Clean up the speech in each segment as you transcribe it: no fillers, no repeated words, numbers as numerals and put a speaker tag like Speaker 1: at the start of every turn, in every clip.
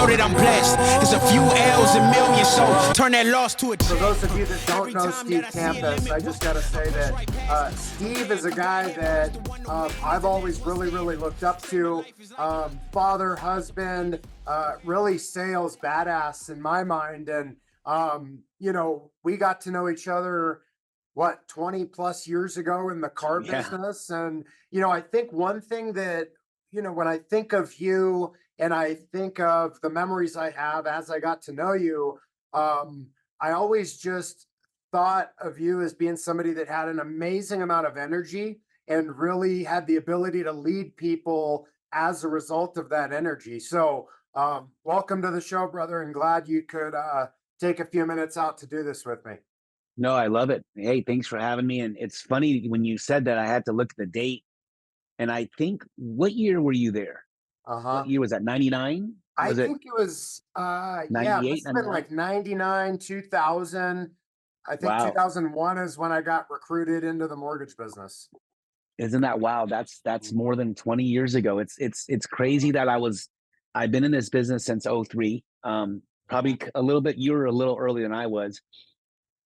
Speaker 1: that I'm blessed. It's a few L's and millions, so turn that loss to a.
Speaker 2: For those of you that don't know Steve Tampus, I just got to say that Steve is a guy that I've always really looked up to. Father, husband, really sales badass in my mind. And, you know, we got to know each other, 20 plus years ago in the car business. And, you know, I think one thing that, you know, when I think of you and I think of the memories I have as I got to know you, I always just thought of you as being somebody that had an amazing amount of energy and really had the ability to lead people as a result of that energy. So welcome to the show, brother, and glad you could take a few minutes out to do this with me.
Speaker 3: No, I love it. Hey, thanks for having me. And it's funny when you said that, I had to look at the date. And I think, what year were you there? What year was that? 99?
Speaker 2: I think it was, yeah, it must have been like 99, 2000. I think 2001 is when I got recruited into the mortgage business.
Speaker 3: Isn't that wild? That's more than 20 years ago. It's crazy that I've been in this business since 03. Probably a little bit, you were a little earlier than I was.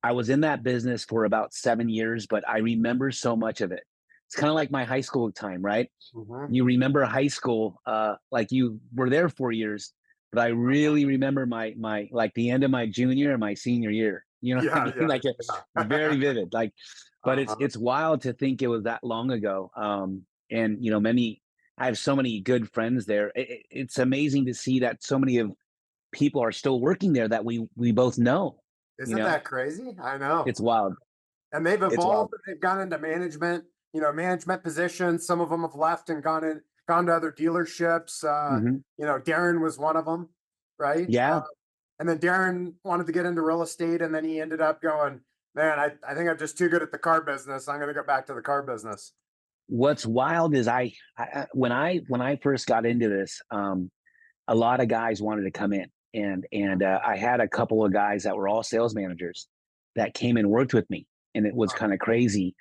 Speaker 3: I was in that business for about 7 years, but I remember so much of it. It's kind of like my high school time, right? You remember high school, like you were there 4 years, but I really remember my like the end of my junior and my senior year. You know, what I mean? Like it's very vivid. Like, but it's wild to think it was that long ago. And you know, I have so many good friends there. It's amazing to see that so many of people are still working there that we both know.
Speaker 2: Isn't that crazy? I know.
Speaker 3: It's wild.
Speaker 2: And they've evolved. They've gone into management, you know, management positions. Some of them have left and gone to other dealerships. You know, Darren was one of them, right?
Speaker 3: Yeah.
Speaker 2: And then Darren wanted to get into real estate, and then he ended up going, man, I think I'm just too good at the car business. I'm going to go back to the car business.
Speaker 3: What's wild is when I first got into this, a lot of guys wanted to come in. And I had a couple of guys that were all sales managers that came and worked with me, and it was kind of crazy.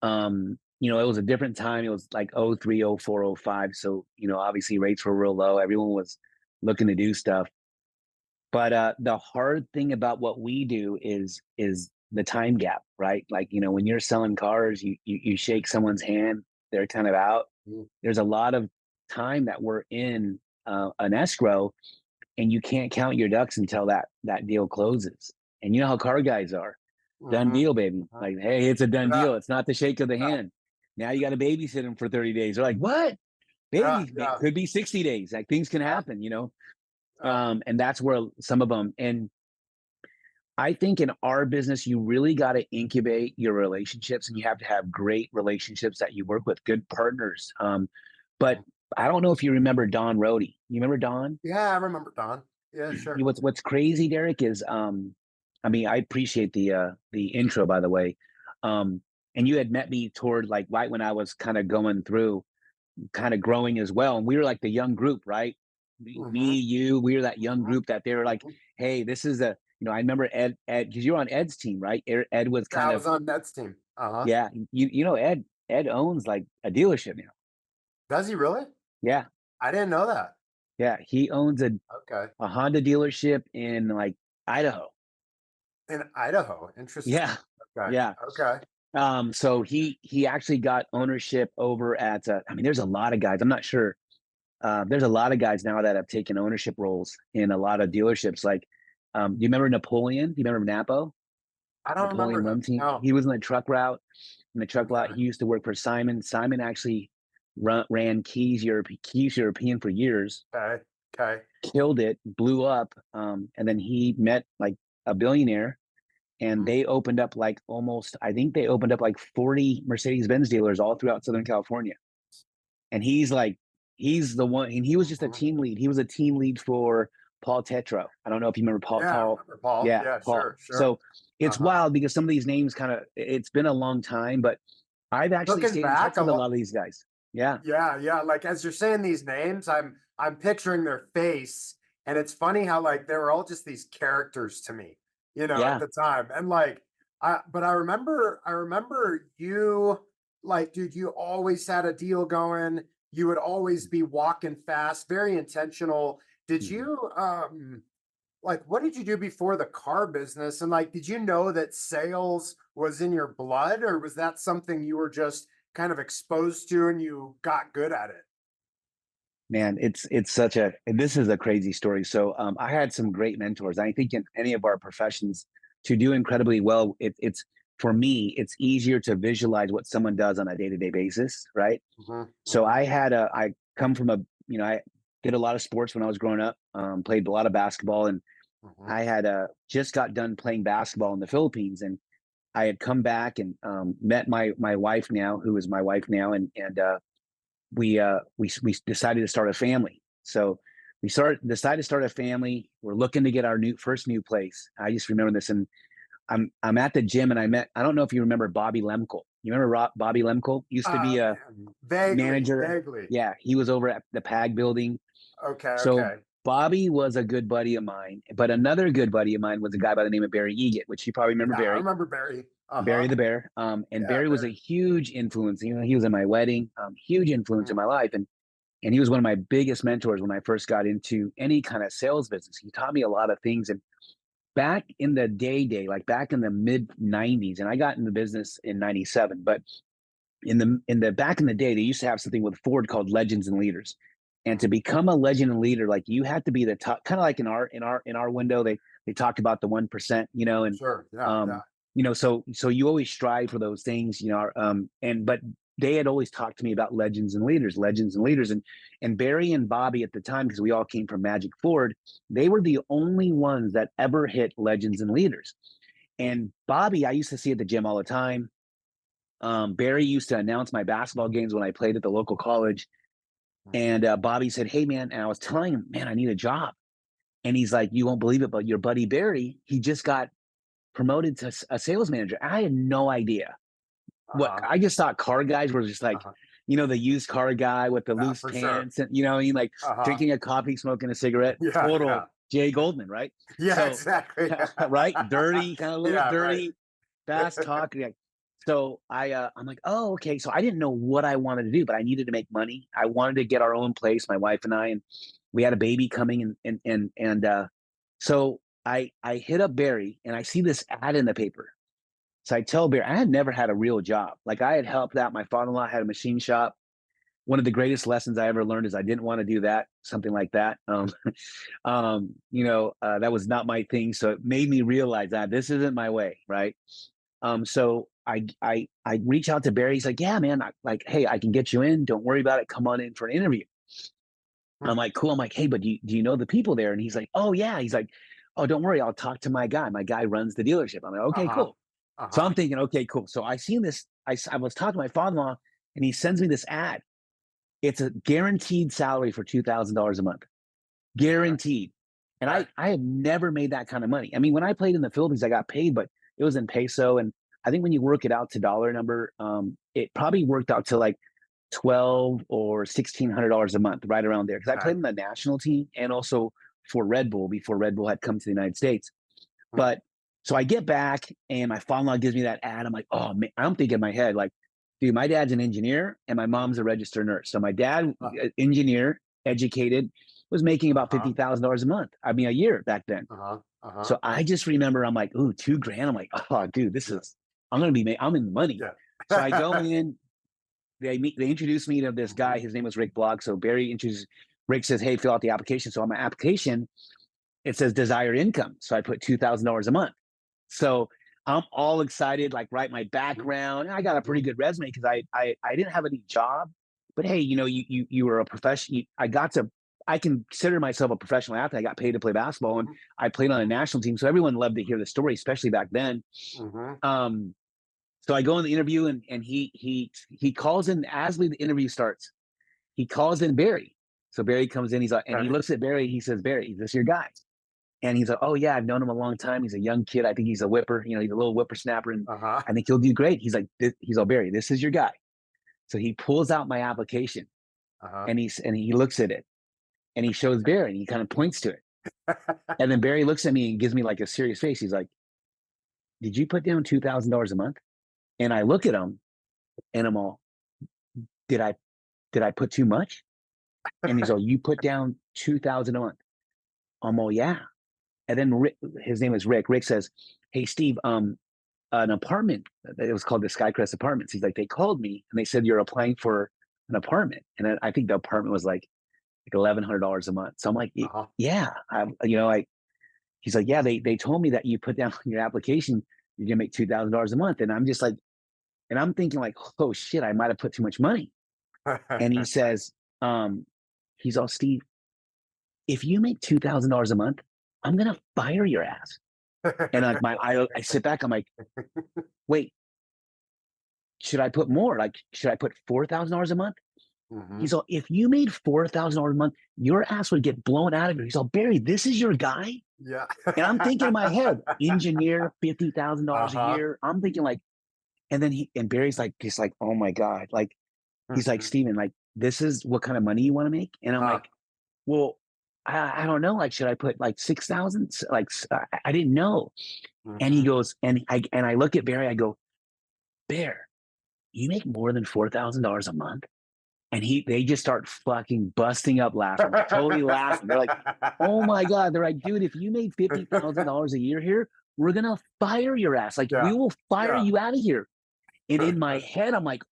Speaker 3: You know, it was a different time. It was like 03, 04, 05. So, you know, obviously rates were real low. Everyone was looking to do stuff. But the hard thing about what we do is the time gap, right? Like, you know, when you're selling cars, you shake someone's hand, they're kind of out. There's a lot of time that we're in an escrow, and you can't count your ducks until that deal closes. And you know how car guys are. Done deal, baby. Like, hey, it's a done deal. It's not the shake of the hand. Now you got to babysit them for 30 days. They're like, what? Baby, it could be 60 days. Like, things can happen, you know? And that's where some of them, and I think in our business, you really got to incubate your relationships, and you have to have great relationships that you work with, good partners. But I don't know if you remember Don Rohde. You remember Don?
Speaker 2: Yeah, I remember Don. Yeah, sure.
Speaker 3: What's crazy, Derek, is I mean, I appreciate the intro, by the way. And you had met me toward like right when I was kind of going through, kind of growing as well. And we were like the young group, right? Me, you, we were that young group that they were like, hey, this is you know, I remember Ed, because you were on Ed's team, right? Ed was kind of.
Speaker 2: I was on Ed's team.
Speaker 3: Yeah, you know, Ed owns like a dealership now.
Speaker 2: Does he really?
Speaker 3: Yeah.
Speaker 2: I didn't know that.
Speaker 3: Yeah, he owns a Honda dealership in like Idaho.
Speaker 2: In Idaho, interesting.
Speaker 3: Yeah.
Speaker 2: Okay.
Speaker 3: Yeah.
Speaker 2: Okay.
Speaker 3: So he actually got ownership over at. I mean, there's a lot of guys. I'm not sure. There's a lot of guys now that have taken ownership roles in a lot of dealerships. Like, do you remember Napoleon? Do you remember Napo?
Speaker 2: I don't remember him. No.
Speaker 3: He was in the truck route. In the truck lot, he used to work for Simon. Simon actually ran Keys European for years.
Speaker 2: Okay.
Speaker 3: Killed it, blew up, and then he met like a billionaire, and they opened up like I think they opened up like 40 Mercedes-Benz dealers all throughout Southern California. And he's the one, and he was just a team lead. He was a team lead for Paul Tetreault. I don't know if you remember Paul.
Speaker 2: Yeah, I remember Paul. Yeah, Paul. Sure.
Speaker 3: So it's wild because some of these names it's been a long time, but I've actually stayed in touch with a lot of these guys. Yeah.
Speaker 2: Yeah. Like, as you're saying these names, I'm picturing their face, and it's funny how like they were all just these characters to me, you know, at the time. And like, but I remember you, like, dude, you always had a deal going. You would always be walking fast, very intentional. Did
Speaker 3: Mhm.
Speaker 2: you like what did you do before the car business? And like, did you know that sales was in your blood, or was that something you were just kind of exposed to and you got good at it?
Speaker 3: Man, it's such a this is a crazy story. So I had some great mentors. I think in any of our professions, to do incredibly well, it's for me, it's easier to visualize what someone does on a day-to-day basis, right?
Speaker 2: Hmm.
Speaker 3: So
Speaker 2: Hmm.
Speaker 3: I come from I did a lot of sports when I was growing up, played a lot of basketball, and
Speaker 2: Hmm.
Speaker 3: I had just got done playing basketball in the Philippines, and I had come back and met my wife now, who is my wife now, and we decided to start a family. So decided to start a family. We're looking to get our first new place. I just remember this, and I'm at the gym, and I don't know if you remember Bobby Lemkel. You remember Bobby Lemkel? Used to be a
Speaker 2: Man, vaguely,
Speaker 3: manager.
Speaker 2: vaguely.
Speaker 3: Yeah, he was over at the PAG building.
Speaker 2: Okay,
Speaker 3: So
Speaker 2: okay.
Speaker 3: Bobby was a good buddy of mine, but another good buddy of mine was a guy by the name of Barry Egan, which you probably remember
Speaker 2: Yeah, I
Speaker 3: Barry.
Speaker 2: remember Barry.
Speaker 3: Barry
Speaker 2: Uh-huh.
Speaker 3: the Bear. And
Speaker 2: Yeah,
Speaker 3: Barry was a
Speaker 2: Barry.
Speaker 3: huge influence. He was in my wedding, huge influence in
Speaker 2: Mhm.
Speaker 3: my life. And he was one of my biggest mentors when I first got into any kind of sales business. He taught me a lot of things. And back in the like back in the mid 90s, and I got in the business in 97, but in the back in the day, they used to have something with Ford called Legends and Leaders. And to
Speaker 2: Mhm.
Speaker 3: become a legend and leader, like you had to be the top, kind of like in our window, they talked about the 1%, and
Speaker 2: Sure. Yeah, yeah.
Speaker 3: um, so you always strive for those things, and but they had always talked to me about legends and leaders, and Barry and Bobby at the time, because we all came from Magic Ford, they were the only ones that ever hit legends and leaders. And Bobby, I used to see at the gym all the time. Barry used to announce my basketball games when I played at the local college. And Bobby said, "Hey, man," and I was telling him, "Man, I need a job." And he's like, "You won't believe it, but your buddy Barry, he just got promoted to a sales manager." I had no idea. What
Speaker 2: Uh-huh.
Speaker 3: I just thought car guys were just like,
Speaker 2: Uh-huh.
Speaker 3: the used car guy with the
Speaker 2: Yeah,
Speaker 3: loose
Speaker 2: for sure.
Speaker 3: pants, and like
Speaker 2: Uh-huh.
Speaker 3: drinking a coffee, smoking a cigarette,
Speaker 2: Yeah, yeah.
Speaker 3: total Jay Goldman, right?
Speaker 2: Yeah,
Speaker 3: So,
Speaker 2: exactly.
Speaker 3: right, dirty, kind of a little
Speaker 2: Yeah, right.
Speaker 3: dirty, fast talk. Like, so I'm like, oh, okay. So I didn't know what I wanted to do, but I needed to make money. I wanted to get our own place, my wife and I, and we had a baby coming, and so I hit up Barry, and I see this ad in the paper. So I tell Barry, I had never had a real job. Like, I had helped out my father-in-law, had a machine shop. One of the greatest lessons I ever learned is I didn't want to do that, something like that. That was not my thing. So it made me realize that this isn't my way, right? So I reach out to Barry. He's like, "Yeah, man, like, hey, I can get you in. Don't worry about it. Come on in for an interview." I'm
Speaker 2: Mhm.
Speaker 3: like, "Cool." I'm like, "Hey, but do you know the people there?" And he's like, "Oh yeah." He's like, "Oh, don't worry. I'll talk to my guy. My guy runs the dealership." I'm like, "Okay,
Speaker 2: Uh-huh.
Speaker 3: cool." So
Speaker 2: Uh-huh.
Speaker 3: I'm thinking, okay, cool. So I seen this. I was talking to my father-in-law, and he sends me this ad. It's a guaranteed salary for $2,000 a month,
Speaker 2: Okay.
Speaker 3: guaranteed. And
Speaker 2: Okay.
Speaker 3: I had never made that kind of money. I mean, when I played in the Philippines, I got paid, but it was in peso. And I think when you work it out to dollar number, it probably worked out to like 12 or $1,600 a month, right around there. Because I
Speaker 2: Okay.
Speaker 3: played in the national team and also for Red Bull before Red Bull had come to the United States.
Speaker 2: Mhm.
Speaker 3: But so I get back and my father-in-law gives me that ad. I'm like, oh man, I'm thinking in my head, like, dude, my dad's an engineer and my mom's a registered nurse. So my dad,
Speaker 2: Uh,
Speaker 3: engineer, educated, was making about
Speaker 2: uh-huh.
Speaker 3: $50,000 a month. I mean, a year back then.
Speaker 2: Uh-huh. Uh-huh.
Speaker 3: So I just remember I'm like, ooh, 2 grand. I'm like, oh, dude,
Speaker 2: Yeah.
Speaker 3: I'm in the money.
Speaker 2: Yeah.
Speaker 3: So I go in, they introduce me to this guy.
Speaker 2: Mhm.
Speaker 3: His name was Rick Blog. So Barry introduces, Rick says, hey, fill out the application. So on my application, it says desired income. So I put $2,000 a month. So I'm all excited, like write my
Speaker 2: Mhm.
Speaker 3: background. I got a pretty
Speaker 2: Mhm.
Speaker 3: good resume because I didn't have any job, but hey, you were a professional. I consider myself a professional athlete. I got paid to play basketball, and
Speaker 2: Mhm.
Speaker 3: I played on a
Speaker 2: Mhm.
Speaker 3: national team. So everyone loved to hear the story, especially back then.
Speaker 2: Mhm.
Speaker 3: Um, so I go in the interview, and he calls in as the interview starts. He calls in Barry. So Barry comes in. He's like, and he
Speaker 2: Okay.
Speaker 3: looks at Barry. He says, "Barry, is this your guy?" And he's like, "Oh yeah, I've known him a long time. He's a young kid. I think he's a whipper. He's a little whippersnapper, and
Speaker 2: Uh-huh.
Speaker 3: I think he'll do great." He's like, "He's all Barry. This is your guy." So he pulls out my application,
Speaker 2: Uh-huh.
Speaker 3: and he looks at it, and he shows Barry, and he kind of points to it, and then Barry looks at me and gives me like a serious face. He's like, "Did you put down $2,000 a month?" And I look at him, and I'm all, "Did I put too much?" And he's all, "You put down 2,000 a month." I'm all, yeah. And then Rick, his name is Rick. Rick says, "Hey, Steve, an apartment. It was called the Skycrest Apartments." He's like, "They called me and they said you're applying for an apartment." And then I think the apartment was like $1,100 a month. So I'm like,
Speaker 2: Uh-huh.
Speaker 3: "Yeah, like." He's like, "Yeah, they told me that you put down on your application you're gonna make $2,000 a month." And I'm just like, and I'm thinking like, "Oh shit, I might have put too much money." And he says, um, he's all, "Steve, if you make $2,000 a month, I'm gonna fire your ass." And like I sit back, I'm like, "Wait, should I put more? Like, should I put $4,000 a month?"
Speaker 2: Mhm.
Speaker 3: He's all, "If you made $4,000 a month, your ass would get blown out of here." He's all, "Barry, this is your guy?"
Speaker 2: Yeah.
Speaker 3: And I'm thinking in my head, engineer, $50,000 a
Speaker 2: Uh-huh.
Speaker 3: year. I'm thinking like, and then Barry's like, just like, "Oh my God." Like, he's like,
Speaker 2: Mhm.
Speaker 3: "Steven, like, this is what kind of money you want to make?" And I'm
Speaker 2: Huh.
Speaker 3: like, "Well, I don't know. Like, should I put like 6,000?" Like, I didn't know. And he
Speaker 2: Mhm.
Speaker 3: goes, and I look at Barry, I go, "Bear, you make more than $4,000 a month?" And they just start fucking busting up laughing, like totally laughing. They're like, "Oh my God." They're like, "Dude, if you made $50,000 a year here, we're gonna fire your ass. Like, we
Speaker 2: Yeah.
Speaker 3: will fire
Speaker 2: Yeah.
Speaker 3: you out of here." And in my head, I'm like,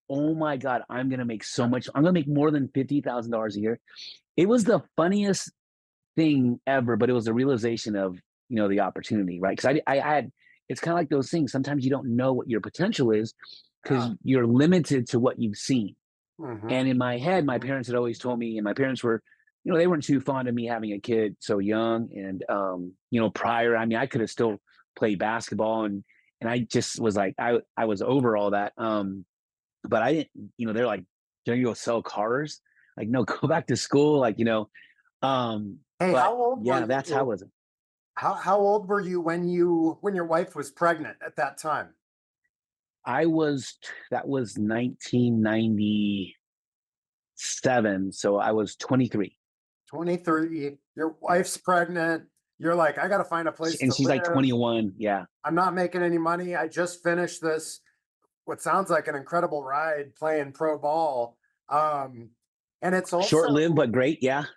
Speaker 3: "Oh my God, I'm gonna make so much. I'm gonna make more than $50,000 a year." It was the funniest thing ever, but it was a realization of, the opportunity, right? Because I had, it's kind of like those things. Sometimes you don't know what your potential is because
Speaker 2: Yeah.
Speaker 3: you're limited to what you've seen.
Speaker 2: Mhm.
Speaker 3: And in my head, my
Speaker 2: Mhm.
Speaker 3: parents had always told me, and my parents were, they weren't too fond of me having a kid so young. And, prior, I mean, I could have still played basketball, and I just was like, I was over all that. But I didn't, they're like, "Don't you go sell cars?" Like, "No, go back to school." Like,
Speaker 2: Hey,
Speaker 3: but
Speaker 2: how old were
Speaker 3: yeah, that's how it
Speaker 2: you?
Speaker 3: was.
Speaker 2: How old were you when your wife was pregnant at that time?
Speaker 3: That was 1997. So I was 23.
Speaker 2: 23. Your wife's pregnant. You're like, I got to find a place
Speaker 3: And
Speaker 2: to
Speaker 3: she's like
Speaker 2: live.
Speaker 3: 21. Yeah.
Speaker 2: I'm not making any money. I just finished this, what sounds like an incredible ride playing pro ball. Um, and it's
Speaker 3: Short lived,
Speaker 2: also,
Speaker 3: but great. Yeah.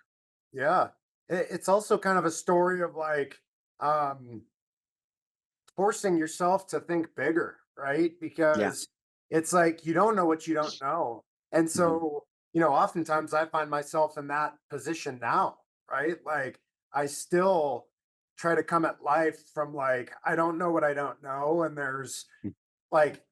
Speaker 2: yeah, it's also kind of a story of like, um, forcing yourself to think bigger, right?
Speaker 3: Yeah.
Speaker 2: Because it's like you don't know what you don't know. And
Speaker 3: Mhm.
Speaker 2: so, oftentimes I find myself in that position now, right? Like I still try to come at life from like, I don't know what I don't know. And there's like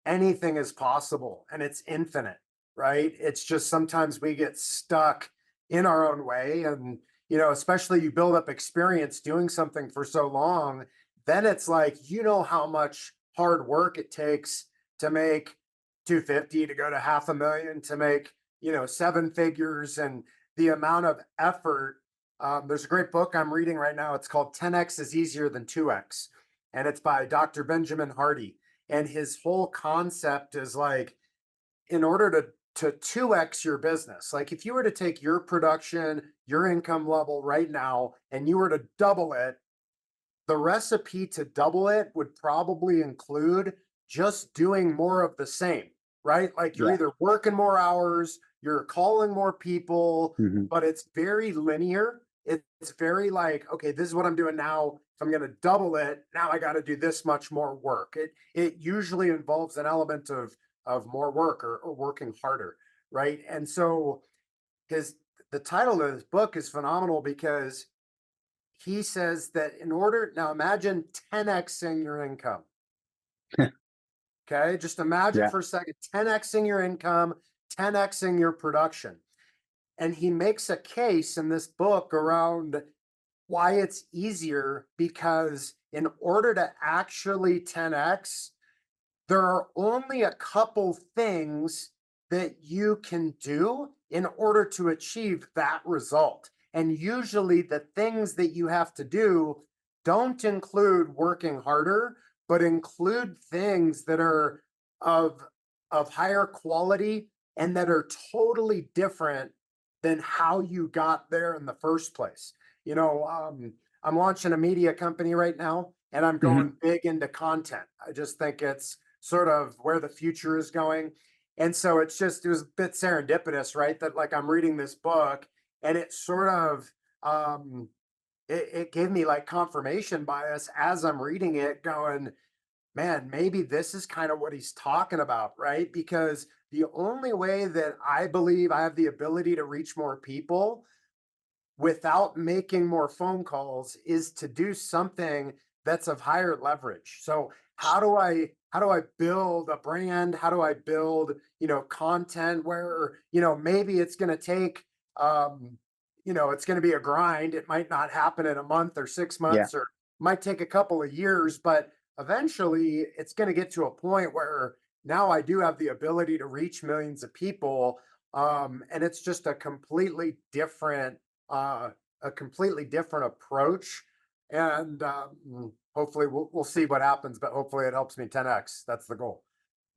Speaker 2: anything is possible and it's infinite, right? It's just sometimes we get stuck in our own way. And, especially you build up experience doing something for so long, then it's like, how much hard work it takes to make 250, to go to 500,000, to make, seven figures, and the amount of effort. There's a great book I'm reading right now. It's called 10X is Easier Than 2X. And it's by Dr. Benjamin Hardy. And his whole concept is like, in order to 2x your business, like if you were to take your production, your income level right now, and you were to double it, the recipe to double it would probably include just doing more of the same, right? Like you're
Speaker 3: Yeah.
Speaker 2: either working more hours, you're calling more people,
Speaker 3: Hmm.
Speaker 2: but it's very linear. It's very like, okay, this is what I'm doing now. If I'm going to double it, now I got to do this much more work. It usually involves an element of more work, or working harder, right? And so his the title of his book is phenomenal because he says that in order, now imagine 10xing your income. Okay. Just imagine
Speaker 3: Yeah.
Speaker 2: for a second 10xing your income, 10xing your production. And he makes a case in this book around why it's easier, because in order to actually 10x, there are only a couple things that you can do in order to achieve that result. And usually, the things that you have to do don't include working harder, but include things that are of, higher quality and that are totally different than how you got there in the first place. I'm launching a media company right now, and I'm
Speaker 3: Hmm.
Speaker 2: going big into content. I just think it's sort of where the future is going. And so it was a bit serendipitous, right? That like I'm reading this book and it sort of it gave me like confirmation bias as I'm reading it, going, man, maybe this is kind of what he's talking about, right? Because the only way that I believe I have the ability to reach more people without making more phone calls is to do something that's of higher leverage. So how do I build a brand? How do I build, content where, maybe it's going to take it's going to be a grind. It might not happen in a month or 6
Speaker 3: Yeah.
Speaker 2: months, or might take a couple of years, but eventually it's going to get to a point where now I do have the ability to reach millions of people. And it's just uh, a completely different approach. And hopefully we'll see what happens, but hopefully it helps me 10x. That's the goal.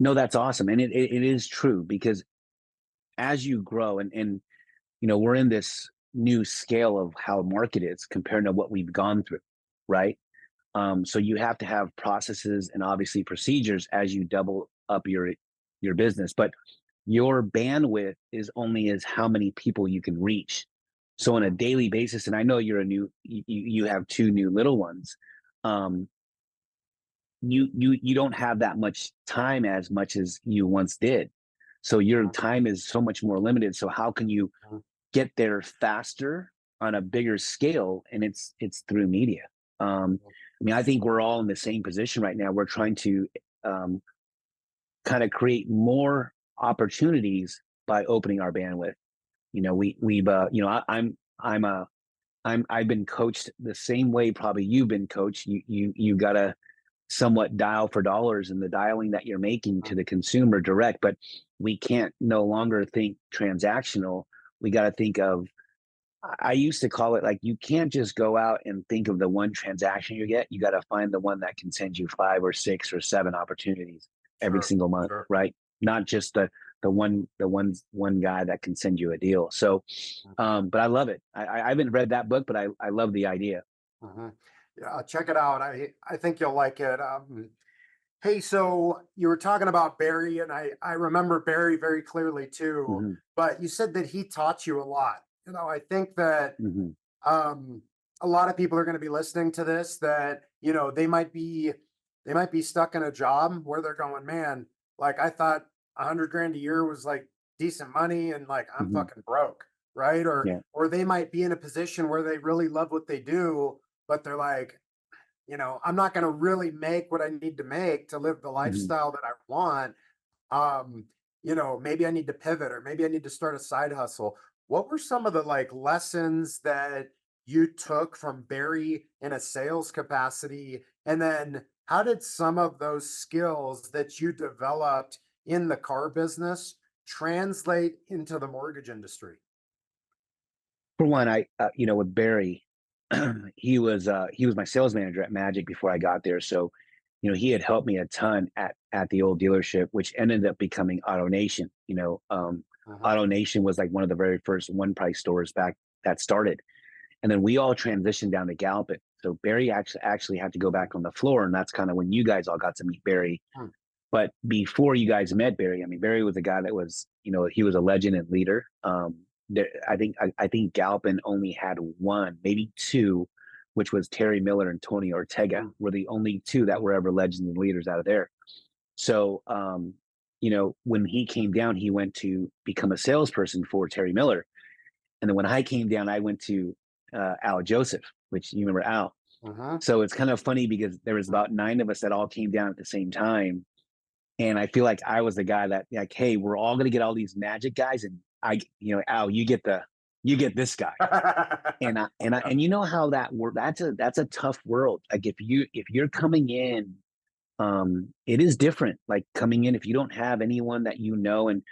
Speaker 3: No, that's awesome. And it is true, because as you grow, and we're in this new scale of how market is compared to what we've gone through, right? So you have to have processes and obviously procedures as you double up your business, but your bandwidth is only as how many people you can reach. So on a daily basis, and I know you have two new little ones. Um, you don't have that much time as much as you once did. So your time is so much more limited. So how can you get there faster on a bigger scale? And it's through media. I mean, I think we're all in the same position right now. We're trying to kind of create more opportunities by opening our bandwidth. I've been coached the same way probably you've been coached. You gotta somewhat dial for dollars, and the dialing that you're making to the consumer direct, but we can't no longer think transactional. We got to think of, I used to call it, like, you can't just go out and think of the one transaction you get. You got to find the one that can send you 5 or 6 or 7 opportunities every
Speaker 2: Sure,
Speaker 3: single month,
Speaker 2: sure.
Speaker 3: right? Not just the one guy that can send you a deal. So, but I love it. I haven't read that book, but I love the idea.
Speaker 2: Mhm. Yeah, check it out. I think you'll like it. Hey, so you were talking about Barry, and I remember Barry very clearly too.
Speaker 3: Hmm.
Speaker 2: But you said that he taught you a lot. I think that
Speaker 3: Hmm.
Speaker 2: um, a lot of people are going to be listening to this that they might be stuck in a job where they're going, man, like I thought 100 grand a year was like decent money, and like I'm
Speaker 3: Hmm.
Speaker 2: fucking broke, right? Or
Speaker 3: Yeah.
Speaker 2: or they might be in a position where they really love what they do, but they're like, I'm not going to really make what I need to make to live the
Speaker 3: Hmm.
Speaker 2: lifestyle that I want. Um, maybe I need to pivot, or maybe I need to start a side hustle. What were some of the like lessons that you took from Barry in a sales capacity? And then how did some of those skills that you developed in the car business translate into the mortgage industry?
Speaker 3: For one, with Barry, he was my sales manager at Magic before I got there. So, he had helped me a ton at the old dealership, which ended up becoming Auto Nation.
Speaker 2: Uh-huh.
Speaker 3: Auto Nation was like one of the very first one price stores back that started, and then we all transitioned down to Gallup. So Barry actually had to go back on the floor, and that's kind of when you guys all got to meet Barry.
Speaker 2: Hmm.
Speaker 3: But before you guys met Barry, I mean, Barry was a guy that was, he was a legend and leader. I think Galpin only had one, maybe two, which was Terry Miller and Tony Ortega,
Speaker 2: Hmm.
Speaker 3: were the only two that were ever legends and leaders out of there. So, when he came down, he went to become a salesperson for Terry Miller, and then when I came down, I went to Al Joseph, which you remember Al.
Speaker 2: Uh-huh.
Speaker 3: So it's kind of funny because there was about 9 of us that all came down at the same time, and I feel like I was the guy that, like, hey, we're all gonna get all these magic guys, and Al, you get this guy. And you know how that work. That's a tough world. Like if you're coming in, it is different. Like coming in, if you don't have anyone that and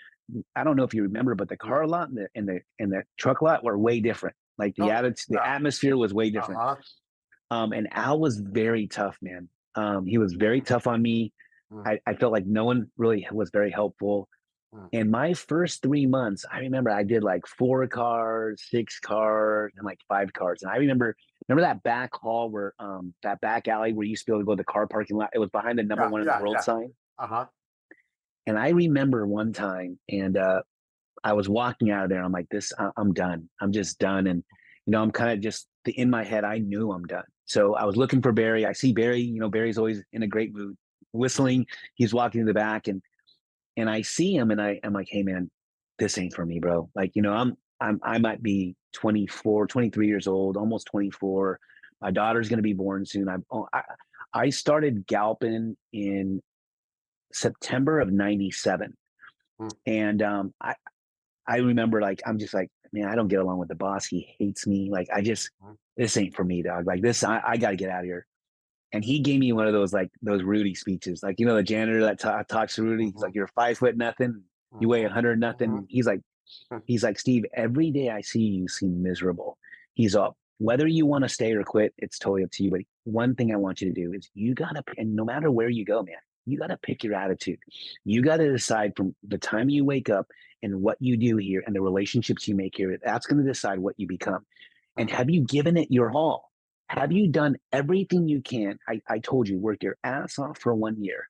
Speaker 3: I don't know if you remember, but the car lot and the truck lot were way different. Like
Speaker 2: Oh,
Speaker 3: the
Speaker 2: yeah.
Speaker 3: atmosphere was way different.
Speaker 2: Uh-huh.
Speaker 3: And Al was very tough, man. He was very tough on me.
Speaker 2: Mm,
Speaker 3: I felt like no one really was very helpful.
Speaker 2: mm.
Speaker 3: And my first 3 months, I remember I did like 4 cars, 6 cars, and like 5 cars. And I remember that back hall that back alley where you used to be able to go to the car parking lot. It was behind the number
Speaker 2: Yeah,
Speaker 3: one in the
Speaker 2: yeah,
Speaker 3: world
Speaker 2: yeah.
Speaker 3: sign.
Speaker 2: Uh-huh.
Speaker 3: And I remember one time, and I was walking out of there. I'm like, I'm done. I'm just done. I'm kind of just in my head, I knew I'm done. So I was looking for Barry. I see Barry, Barry's always in a great mood, whistling. He's walking to the back, and I see him, and I'm like, hey man, this ain't for me, bro. Like, I might be 24, 23 years old, almost 24. My daughter's going to be born soon. I started Galpin in September of 97.
Speaker 2: Mm.
Speaker 3: And I remember, like, I'm just like, man, I don't get along with the boss. He hates me. Like, this ain't for me, dog. Like this, I got to get out of here. And he gave me one of those, like those Rudy speeches, like, the janitor that talks to Rudy. He's like, you're 5 foot nothing. You weigh 100 nothing. He's like, Steve, every day I see you, you seem miserable. He's up. Whether you want to stay or quit, it's totally up to you. But one thing I want you to do is and no matter where you go, man, you got to pick your attitude. You got to decide from the time you wake up and what you do here and the relationships you make here. That's going to decide what you become. And have you given it your all? Have you done everything you can? I told you, work your ass off for 1 year.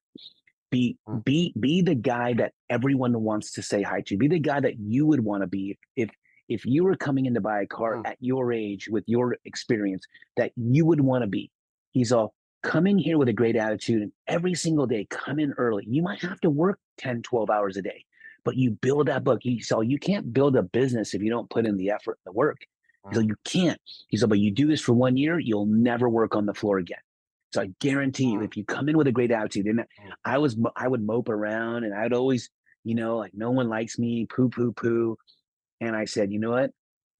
Speaker 3: Be the guy that everyone wants to say hi to. Be the guy that you would want to be if you were coming in to buy a car at your age with your experience, that you would want to be. He's all, come in here with a great attitude, and every single day come in early. You might have to work 10, 12 hours a day, but you build that book. So you can't build a business if you don't put in the effort and the work. He's like, you can't. He's like, but you do this for 1 year, you'll never work on the floor again. So I guarantee you, if you come in with a great attitude, and I would mope around, and I'd always, like, no one likes me, poo, poo, poo. And I said, you know what?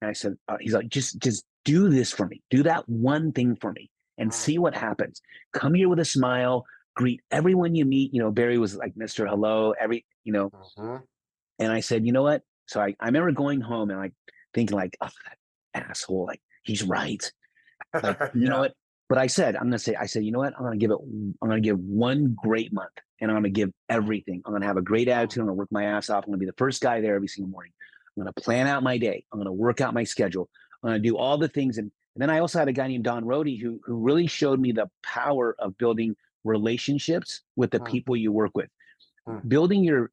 Speaker 3: And I said, he's like, just do this for me. Do that one thing for me and see what happens. Come here with a smile, greet everyone you meet. Barry was like, Mr. Hello, and I said, you know what? So I remember going home and like thinking like, oh, that asshole, like he's right. Like, you know what? But I said, you know what? I'm going to give 1 great month, and I'm going to give everything. I'm going to have a great attitude. I'm going to work my ass off. I'm going to be the first guy there every single morning. I'm going to plan out my day. I'm going to work out my schedule. I'm going to do all the things. And then I also had a guy named Don Rohde who really showed me the power of building relationships with the people you work with. Building your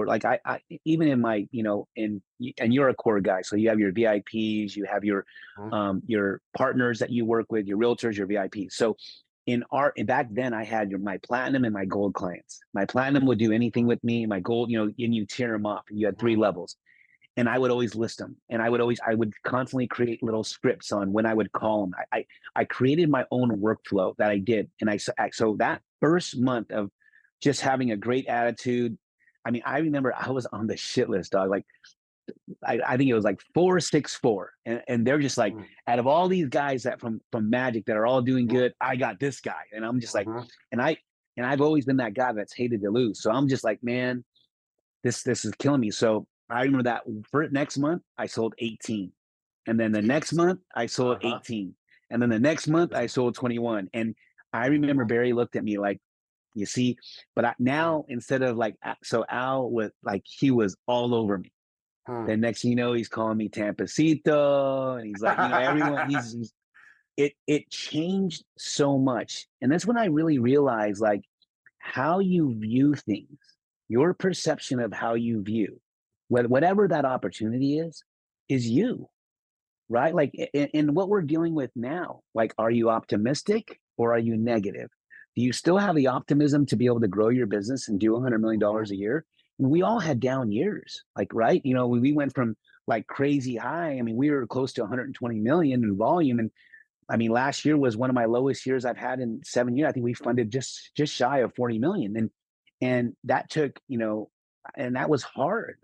Speaker 3: like I even in my and you're a core guy, so you have your VIPs, you have your partners that you work with, your realtors, your VIPs. So back then I had my platinum and my gold clients. My platinum would do anything with me. My gold, and you tier them up, and you had 3 levels, and I would always list them, and I would constantly create little scripts on when I would call them. I created my own workflow that I did, and so that first month of just having a great attitude. I mean, I remember I was on the shit list, dog. Like, I think it was like 464, and they're just like, out of all these guys that from Magic that are all doing good, I got this guy, and I'm just like, and I've always been that guy that's hated to lose. So I'm just like, man, this is killing me. So I remember that for next month I sold 18, and then the next month I sold 18, and then the next month I sold 21, and I remember Barry looked at me like, you see, but now instead of like, so Al was like, he was all over me. Then next thing you know, he's calling me Tampasito, and he's like, everyone, it changed so much. And that's when I really realized like how you view things, your perception of how you view, whatever that opportunity is you, right? Like in what we're dealing with now, like, are you optimistic or are you negative? Do you still have the optimism to be able to grow your business and do $100 million a year? And we all had down years, like, right? We went from like crazy high. I mean, we were close to 120 million in volume. And I mean, last year was one of my lowest years I've had in 7 years. I think we funded just shy of 40 million. And that took, and that was hard.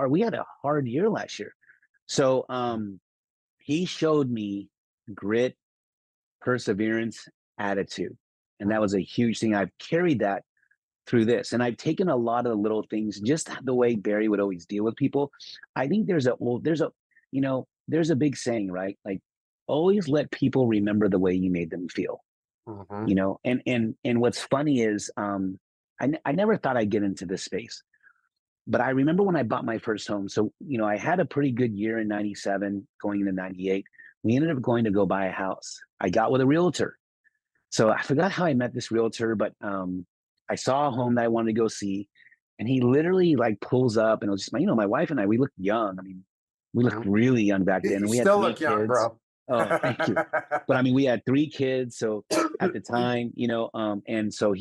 Speaker 3: We had a hard year last year. So he showed me grit, perseverance, attitude. And that was a huge thing. I've carried that through this. And I've taken a lot of the little things, just the way Barry would always deal with people. I think there's a big saying, right? Like, always let people remember the way you made them feel. And what's funny is I never thought I'd get into this space. But I remember when I bought my first home. So, I had a pretty good year in 97 going into 98. We ended up going to go buy a house. I got with a realtor. So I forgot how I met this realtor, but I saw a home that I wanted to go see, and he literally like pulls up, and it was just my wife and I, we looked young. I mean, We looked really young back then,
Speaker 2: You
Speaker 3: and we had
Speaker 2: still
Speaker 3: 3
Speaker 2: look young,
Speaker 3: kids.
Speaker 2: bro.
Speaker 3: Oh, thank you. But I mean, we had 3 kids, so at the time, and so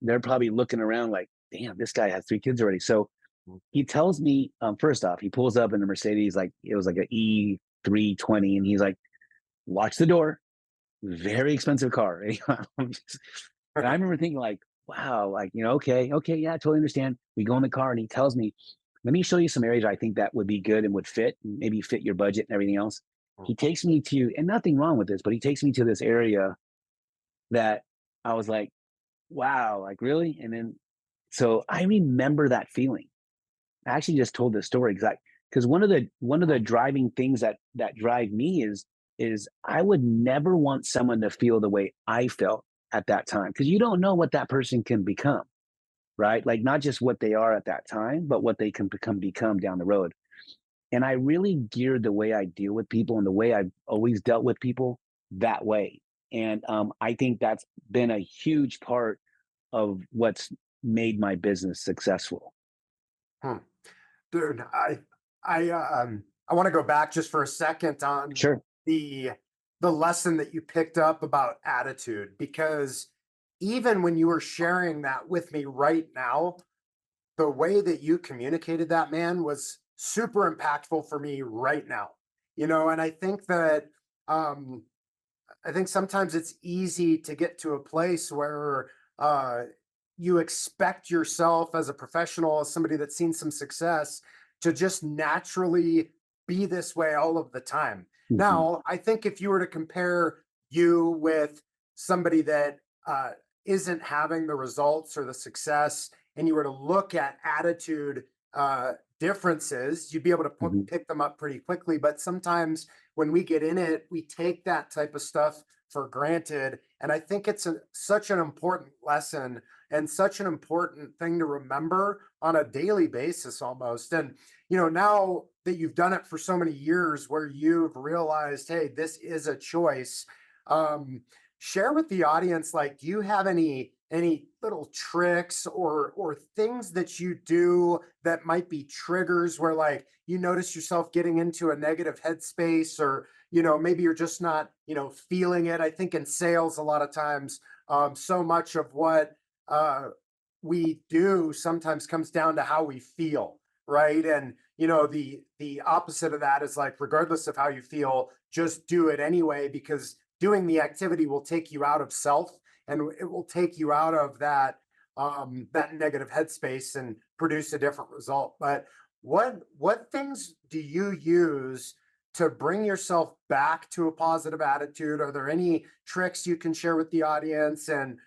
Speaker 3: they're probably looking around like, damn, this guy has 3 kids already. So he tells me, first off, he pulls up in a Mercedes, like it was like an E320, and he's like, watch the door, very expensive car. And I remember thinking like, wow, like, okay, yeah, I totally understand. We go in the car and he tells me, let me show you some areas I think that would be good and would fit, maybe fit your budget and everything else. He takes me to, and nothing wrong with this, but he takes me to this area that I was like, wow, like really? And then, so I remember that feeling. I actually just told this story exactly because one of the driving things that drive me is I would never want someone to feel the way I felt at that time because you don't know what that person can become, right? Like not just what they are at that time, but what they can become down the road. And I really geared the way I deal with people and the way I've always dealt with people that way. And I think that's been a huge part of what's made my business successful.
Speaker 2: Hmm. Dude, I want to go back just for a second on
Speaker 3: Sure.
Speaker 2: the the lesson that you picked up about attitude, because even when you were sharing that with me right now, the way that you communicated that, man, was super impactful for me right now. And um I think sometimes it's easy to get to a place where uh, you expect yourself as a professional, as somebody that's seen some success, to just naturally be this way all of the time.
Speaker 3: Mhm.
Speaker 2: Now, I think if you were to compare you with somebody that isn't having the results or the success, and you were to look at attitude differences, you'd be able to
Speaker 3: Mhm.
Speaker 2: pick them up pretty quickly. But sometimes when we get in it, we take that type of stuff for granted. And I think it's such an important lesson and such an important thing to remember on a daily basis almost. And, now that you've done it for so many years where you've realized, hey, this is a choice, um, share with the audience, like, do you have any little tricks or things that you do that might be triggers where like you notice yourself getting into a negative headspace, or maybe you're just not feeling it. I think in sales a lot of times, so much of what uh, we do sometimes comes down to how we feel, right? And the opposite of that is like, regardless of how you feel, just do it anyway, because doing the activity will take you out of self, and it will take you out of that negative headspace and produce a different result. But what things do you use to bring yourself back to a positive attitude? Are there any tricks you can share with the audience? And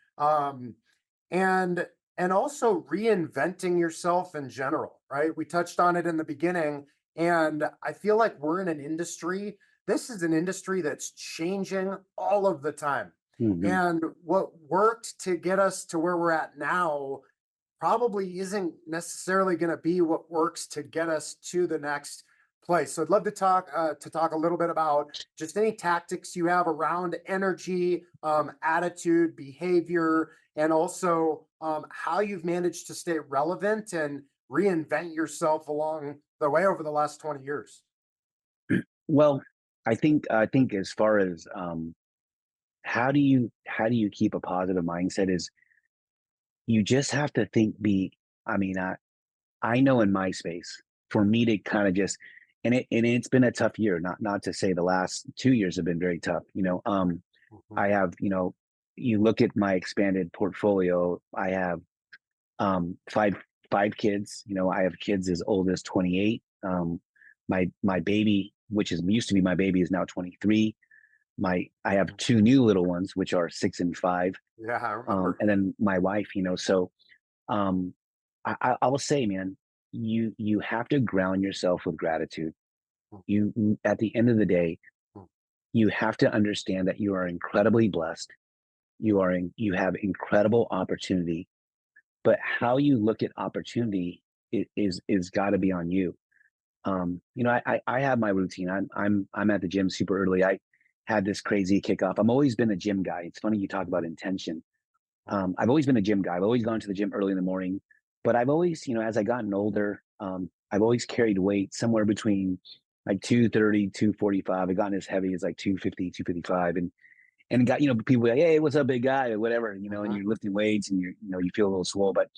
Speaker 2: and also reinventing yourself in general, right? We touched on it in the beginning, and I feel like we're in an industry. This is an industry that's changing all of the time.
Speaker 3: Mhm.
Speaker 2: And what worked to get us to where we're at now probably isn't necessarily going to be what works to get us to the next place. So I'd love to talk a little bit about just any tactics you have around energy, attitude, behavior, and also how you've managed to stay relevant and reinvent yourself along the way over the last 20 years.
Speaker 3: Well, I think as far as how do you keep a positive mindset is you just have to I mean, I know in my space for me to kind of just and it's been a tough year, not to say the last 2 years have been very tough.
Speaker 2: Mhm.
Speaker 3: I have, you look at my expanded portfolio, I have five kids. I have kids as old as 28. My baby, which is used to be my baby, is now 23. I have 2 new little ones, which are 6 and 5.
Speaker 2: Yeah, I remember.
Speaker 3: And then my wife, so um, I will say, man, you have to ground yourself with gratitude. At the end of the day, you have to understand that you are incredibly blessed. You have incredible opportunity, but how you look at opportunity is got to be on you. I have my routine. I'm at the gym super early. I had this crazy kickoff. I've always been a gym guy. It's funny you talk about intention. I've always been a gym guy. I've always gone to the gym early in the morning, but I've always, as I gotten older, I've always carried weight somewhere between like 230, 245. It got as heavy as like 250, 255. And got, people like, hey, what's up, big guy, or whatever, and you're lifting weights and you feel a little swole. But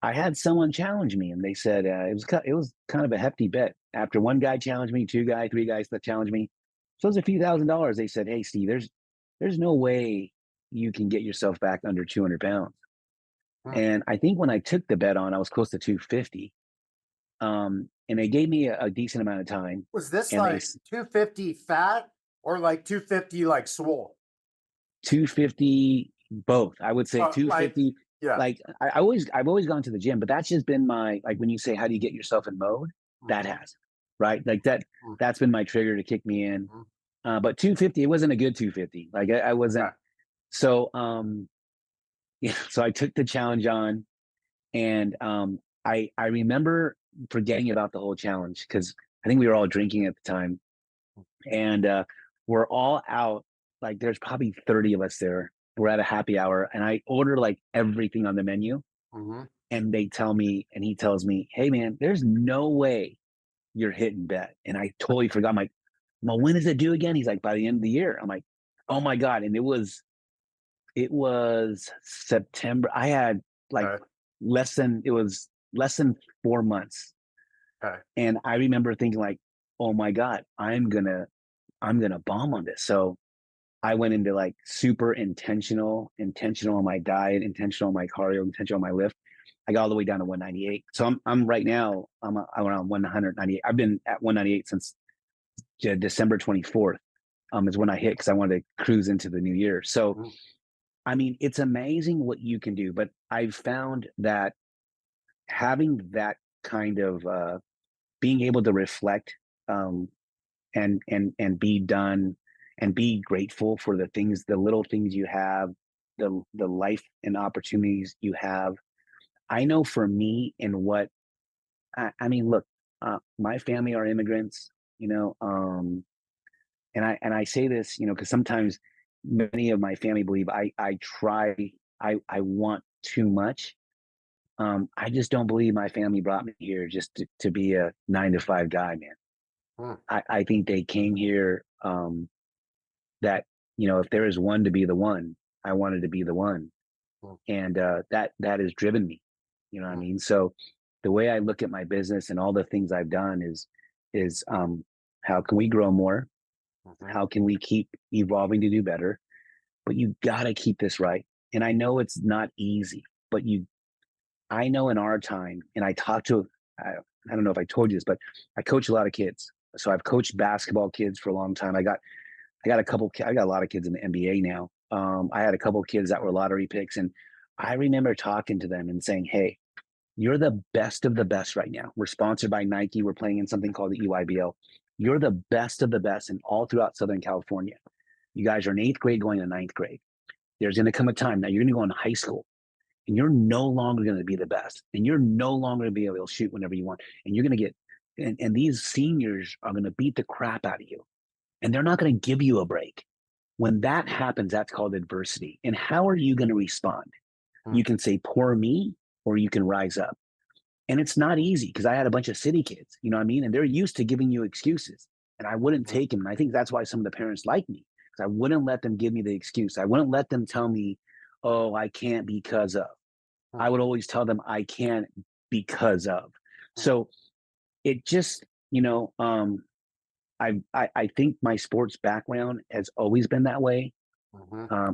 Speaker 3: I had someone challenge me, and they said it was kind of a hefty bet. After one guy challenged me, two guys, three guys that challenged me, so it was a few $1,000s. They said, "Hey, Steve, there's no way you can get yourself back under 200 pounds." And I think when I took the bet on, I was close to 250. And they gave me a decent amount of time.
Speaker 2: Was this
Speaker 3: and
Speaker 2: like 250 fat or like 250 like swole?
Speaker 3: 250 both. I would say 250.
Speaker 2: Yeah.
Speaker 3: Like I've always gone to the gym, but that's just been my, like, when you say how do you get yourself in mode, that has, right? Like that's been my trigger to kick me in. But 250, it wasn't a good 250. Like I wasn't. So yeah, so I took the challenge on, and I remember forgetting about the whole challenge because I think we were all drinking at the time, and we're all out. Like there's probably 30 of us there. We're at a happy hour, and I order like everything on the menu, and they tell me, and he tells me, "Hey man, there's no way you're hitting bet." And I totally forgot. I'm like, "Well, when is it due again?" He's like, "By the end of the year." I'm like, "Oh my god!" And it was September. I had like less than 4 months. And I remember thinking like, "Oh my god, I'm gonna bomb on this." So I went into like super intentional on my diet, intentional on my cardio, intentional on my lift. I got all the way down to 198. So I'm right now, I'm around 198. I've been at 198 since December 24th. Is when I hit, because I wanted to cruise into the new year. So I mean, it's amazing what you can do, but I've found that having that kind of being able to reflect, and be done, and be grateful for the things, the little things you have, the life and opportunities you have. I know for me, and what I mean, look, my family are immigrants, and I say this, because sometimes many of my family believe I try, I want too much. I just don't believe my family brought me here just to be a 9 to 5 guy, man. I think they came here, that, if there is one to be the one, I wanted to be the one. And that has driven me. You know what I mean? So the way I look at my business and all the things I've done is how can we grow more? How can we keep evolving to do better? But you got to keep this right. And I know it's not easy, but I know in our time, and I don't know if I told you this, but I coach a lot of kids. So I've coached basketball kids for a long time. I got a lot of kids in the NBA now. I had a couple of kids that were lottery picks, and I remember talking to them and saying, "Hey, you're the best of the best right now. We're sponsored by Nike. We're playing in something called the EYBL. You're the best of the best in all throughout Southern California. You guys are in 8th grade going to 9th grade. There's going to come a time now you're going to go into high school, and you're no longer going to be the best, and you're no longer going to be able to shoot whenever you want, and you're going to get, and these seniors are going to beat the crap out of you, and they're not going to give you a break. When that happens, that's called adversity. And how are you going to respond? You can say, poor me, or you can rise up. And it's not easy, because I had a bunch of city kids, you know what I mean? And they're used to giving you excuses, and I wouldn't take them. And I think that's why some of the parents like me, because I wouldn't let them give me the excuse. I wouldn't let them tell me, oh, I can't because of. I would always tell them I can't because of. So it just, I think my sports background has always been that way.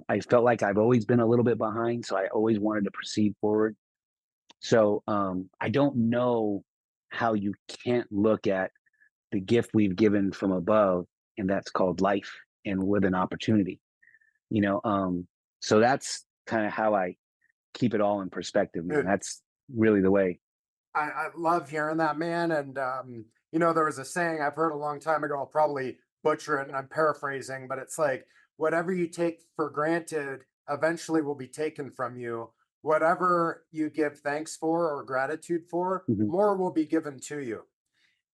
Speaker 3: I felt like I've always been a little bit behind, so I always wanted to proceed forward. So I don't know how you can't look at the gift we've given from above, and that's called life, and with an opportunity. So that's kind of how I keep it all in perspective, man. That's really the way.
Speaker 2: I love hearing that, man. And there was a saying I've heard a long time ago. I'll probably butcher it, and I'm paraphrasing, but it's like, whatever you take for granted eventually will be taken from you. Whatever you give thanks for or gratitude for, more will be given to you.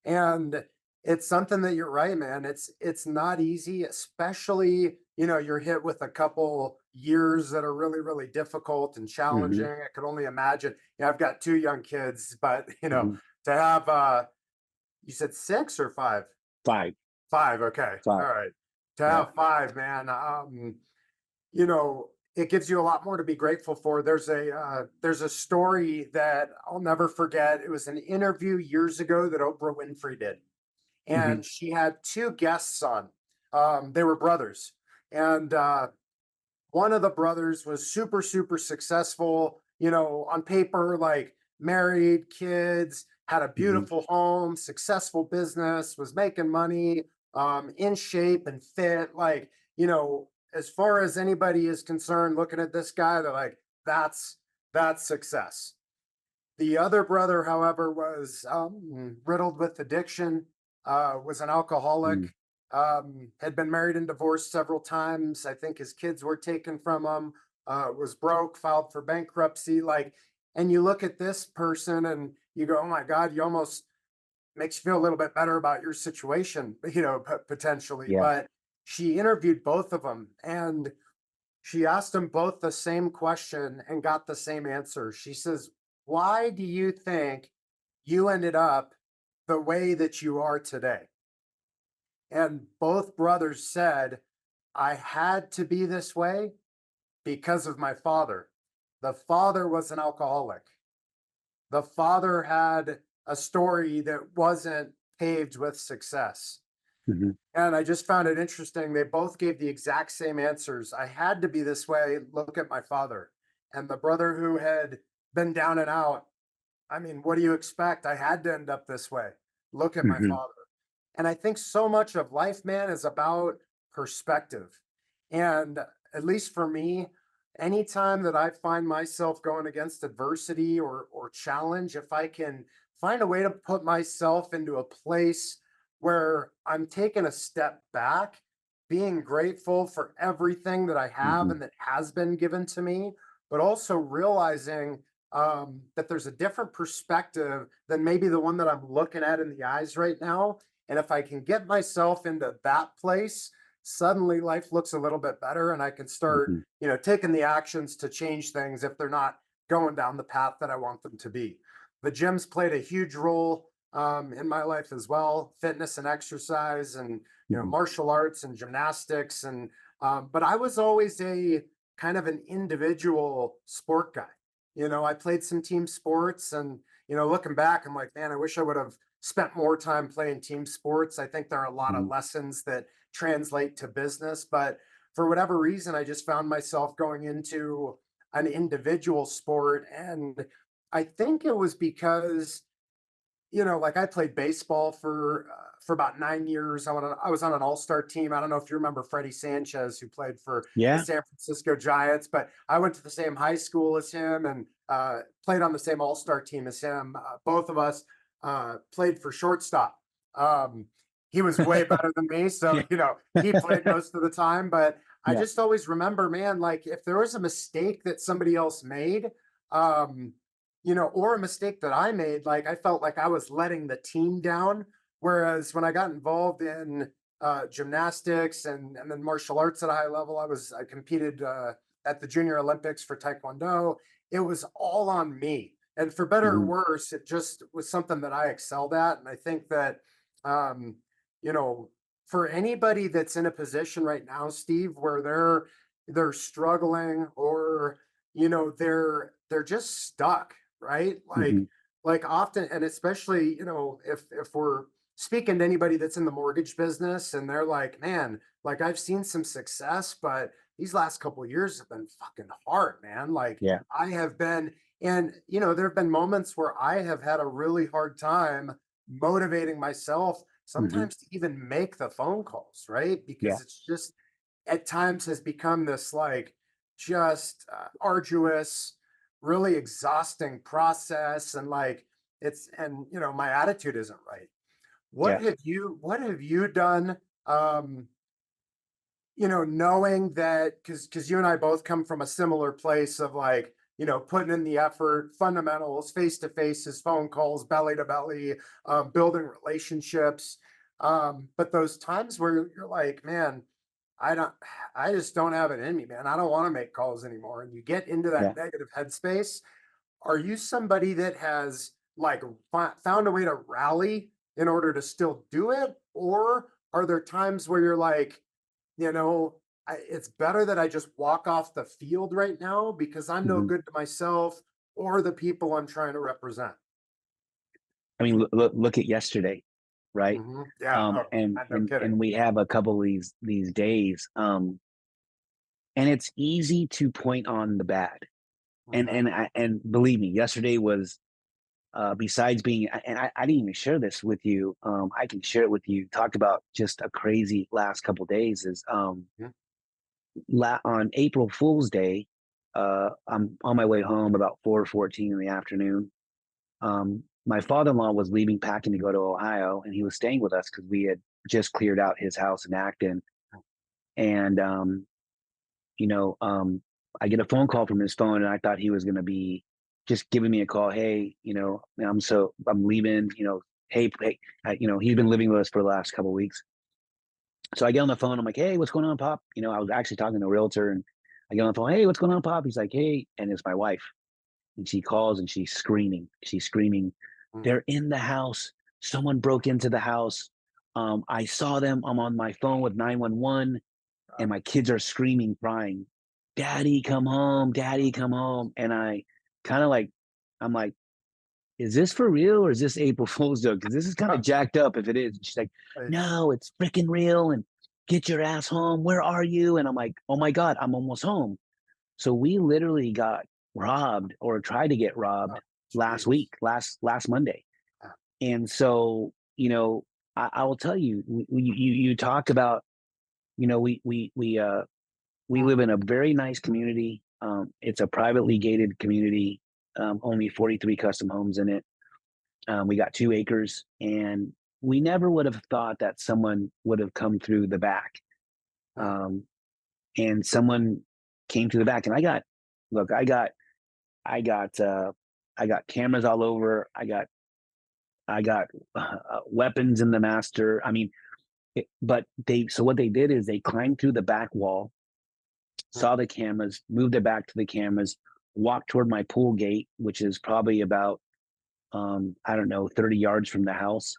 Speaker 2: And it's something that you're right, man. It's not easy, especially, you're hit with a couple years that are really, really difficult and challenging. I could only imagine. I've got 2 young kids, but to have you said 6 or 5?
Speaker 3: 5.
Speaker 2: Five. Okay. All
Speaker 3: 5.
Speaker 2: right. To
Speaker 3: Yeah.
Speaker 2: have five, man. It gives you a lot more to be grateful for. There's a story that I'll never forget. It was an interview years ago that Oprah Winfrey did,
Speaker 3: Hmm.
Speaker 2: and she had two guests on. They were brothers, and one of the brothers was super, super successful, on paper, like married, kids, had a
Speaker 3: Hmm.
Speaker 2: beautiful home, successful business, was making money, in shape and fit. Like, as far as anybody is concerned, looking at this guy, they're like, that's success. The other brother, however, was riddled with addiction, was an
Speaker 3: Mm.
Speaker 2: alcoholic, had been married and divorced several times. I think his kids were taken from him, was broke, filed for bankruptcy. Like, and you look at this person and you go, oh my God, you almost makes you feel a little bit better about your situation, potentially.
Speaker 3: Yeah.
Speaker 2: But she interviewed both of them and she asked them both the same question and got the same answer. She says, why do you think you ended up the way that you are today? And both brothers said, I had to be this way because of my father. The father was an alcoholic. The father had a story that wasn't paved with success.
Speaker 3: Hmm.
Speaker 2: And I just found it interesting. They both gave the exact same answers. I had to be this way. Look at my father. And the brother who had been down and out, I mean, what do you expect? I had to end up this way. Look at my
Speaker 3: Hmm.
Speaker 2: father. And I think so much of life, man, is about perspective. And at least for me, anytime that I find myself going against adversity or challenge, if I can find a way to put myself into a place where I'm taking a step back, being grateful for everything that I have
Speaker 3: Hmm.
Speaker 2: and that has been given to me, but also realizing that there's a different perspective than maybe the one that I'm looking at in the eyes right now. And if I can get myself into that place, suddenly life looks a little bit better and I can start,
Speaker 3: Hmm.
Speaker 2: taking the actions to change things if they're not going down the path that I want them to be. The gym's played a huge role in my life as well, fitness and exercise and,
Speaker 3: Hmm.
Speaker 2: martial arts and gymnastics. But I was always a kind of an individual sport guy. I played some team sports and, looking back, I'm like, man, I wish I would have spent more time playing team sports. I think there are a lot of
Speaker 3: Hmm.
Speaker 2: lessons that translate to business, but for whatever reason, I just found myself going into an individual sport. And I think it was because, like I played baseball for about 9 years. I was on an all-star team. I don't know if you remember Freddie Sanchez, who played for the
Speaker 3: Yeah.
Speaker 2: San Francisco Giants, but I went to the same high school as him and played on the same all-star team as him. Both of us played for shortstop. Um, he was way better than me, so
Speaker 3: Yeah.
Speaker 2: he played most of the time. But I
Speaker 3: Yeah.
Speaker 2: just always remember, man, like if there was a mistake that somebody else made, um, or a mistake that I made, like I felt like I was letting the team down. Whereas when I got involved in gymnastics and then martial arts at a high level, I competed at the Junior Olympics for Taekwondo. It was all on me, and for better or
Speaker 3: Hmm.
Speaker 2: worse, it just was something that I excelled at. And I think that, um, you know, for anybody that's in a position right now, Steve, where they're struggling or they're just stuck, right?
Speaker 3: Hmm.
Speaker 2: Like often, and especially, if we're speaking to anybody that's in the mortgage business and they're like, man, like I've seen some success, but these last couple of years have been fucking hard, man. Like
Speaker 3: Yeah.
Speaker 2: I have been, and there have been moments where I have had a really hard time motivating myself,
Speaker 3: Hmm.
Speaker 2: sometimes to even make the phone calls, right?
Speaker 3: Yeah.
Speaker 2: Because it's just at times has become this like just arduous, really exhausting process. And like my attitude isn't right.
Speaker 3: Yeah.
Speaker 2: What have you done? Um, knowing that because you and I both come from a similar place of like, putting in the effort, fundamentals, face to faces, phone calls, belly to belly, building relationships. But those times where you're like, man, I don't, I just don't have it in me, man. I don't want to make calls anymore. And you get into
Speaker 3: Yeah.
Speaker 2: that negative headspace. Are you somebody that has like found a way to rally in order to still do it? Or are there times where you're like, you know, it's better that I just walk off the field right now because I'm no
Speaker 3: Mhm.
Speaker 2: good to myself or the people I'm trying to represent?
Speaker 3: I mean, look at yesterday, right?
Speaker 2: Yeah, oh, no kidding.
Speaker 3: And we have a couple of these days, and it's easy to point on the bad.
Speaker 2: Mhm.
Speaker 3: And believe me, yesterday was besides being, and I didn't even share this with you. I can share it with you. Talked about just a crazy last couple days is
Speaker 2: Yeah.
Speaker 3: on April Fool's Day. I'm on my way home about 4:14 in the afternoon. My father-in-law was leaving packing to go to Ohio, and he was staying with us because we had just cleared out his house in Acton. And you know, I get a phone call from his phone, and I thought he was going to be just giving me a call. Hey, I'm leaving. Hey, he's been living with us for the last couple of weeks. So I get on the phone. I'm like, hey, what's going on, Pop? I was actually talking to a realtor, and I get on the phone. Hey, what's going on, Pop? He's like, hey, and it's my wife, and she calls and she's screaming. She's screaming.
Speaker 2: Mm.
Speaker 3: They're in the house. Someone broke into the house. I saw them. I'm on my phone with 911, and my kids are screaming, crying, "Daddy, come home! Daddy, come home!" And I kind of like, I'm like, is this for real or is this April Fool's joke? Because this is kind of jacked up if it is. And she's like,
Speaker 2: Right.
Speaker 3: no, it's freaking real. And get your ass home. Where are you? And I'm like, oh my God, I'm almost home. So we literally got robbed or tried to get
Speaker 2: Oh,
Speaker 3: robbed last
Speaker 2: jeez.
Speaker 3: week, last Monday.
Speaker 2: Yeah.
Speaker 3: And so, I will tell you, you talk about, we
Speaker 2: Mm.
Speaker 3: live in a very nice community. It's a privately gated community, only 43 custom homes in it. We got 2 acres, and we never would have thought that someone would have come through the back.
Speaker 2: Mm.
Speaker 3: Um, and someone came through the back, and look, I got, I got cameras all over. I got weapons in the master. I mean, so what they did is they climbed through the back wall,
Speaker 2: Mm.
Speaker 3: saw the cameras, moved it back to the cameras, walked toward my pool gate, which is probably about, I don't know, 30 yards from the house.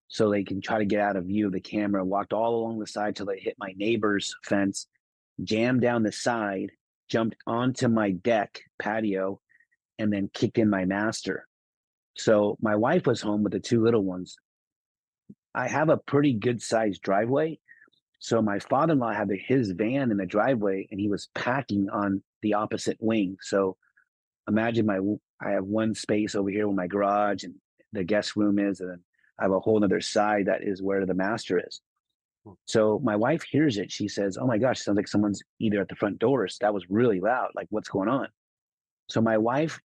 Speaker 3: So they can try to get out of view of the camera, walked all along the side till they hit my neighbor's fence, jammed down the side, jumped onto my deck patio, and then kicked in my master. So my wife was home with the two little ones. I have a pretty good sized driveway. So my father-in-law had his van in the driveway, and he was packing on the opposite wing. So imagine I have one space over here where my garage and the guest room is, and then I have a whole other side that is where the master is.
Speaker 2: Mm.
Speaker 3: So my wife hears it. She says, "Oh my gosh, sounds like someone's either at the front door. That was really loud. Like, what's going on?" So my wife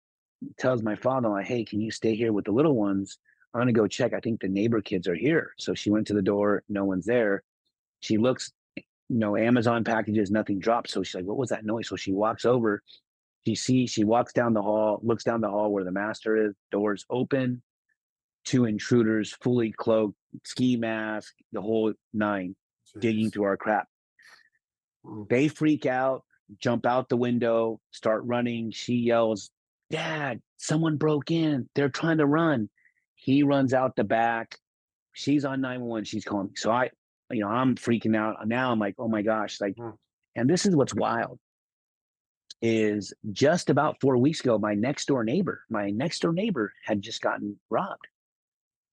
Speaker 3: tells my father-in-law, "Hey, can you stay here with the little ones? I'm gonna go check. I think the neighbor kids are here." So she went to the door. No one's there. She looks, no Amazon packages, nothing dropped. So she's like, "What was that noise?" So she walks over. She walks down the hall, looks down the hall where the master is. Doors open. Two intruders, fully cloaked, ski mask, the whole nine, digging
Speaker 2: Jeez.
Speaker 3: through our crap.
Speaker 2: Mm.
Speaker 3: They freak out, jump out the window, start running. She yells, "Dad, someone broke in. They're trying to run." He runs out the back. She's on 911. She's calling me. So I'm freaking out. Now I'm like, oh my gosh. Like,
Speaker 2: Mm.
Speaker 3: and this is what's wild is just about 4 weeks ago, my next door neighbor had just gotten robbed.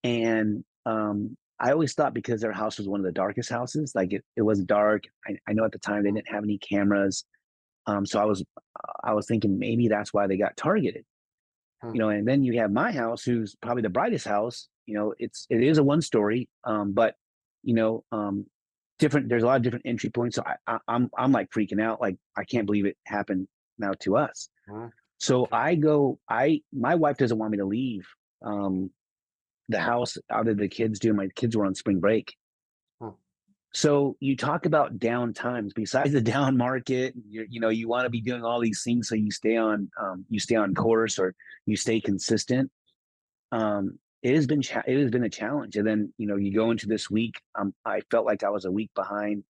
Speaker 3: And I always thought because their house was one of the darkest houses, like it was dark. I know at the time they
Speaker 2: Mm.
Speaker 3: didn't have any cameras. So I was thinking maybe that's why they got targeted.
Speaker 2: Mm.
Speaker 3: And then you have my house, who's probably the brightest house. It is a 1 story, but you know, um, different. There's a lot of different entry points. So I'm like freaking out. Like I can't believe it happened now to us.
Speaker 2: Mm.
Speaker 3: So my wife doesn't want me to leave um, the house out of the kids do. My kids were on spring break.
Speaker 2: Mm.
Speaker 3: So you talk about down times. Besides the down market, you want to be doing all these things so you stay on course or you stay consistent. It has been a challenge, and then you go into this week. I felt like I was a week behind.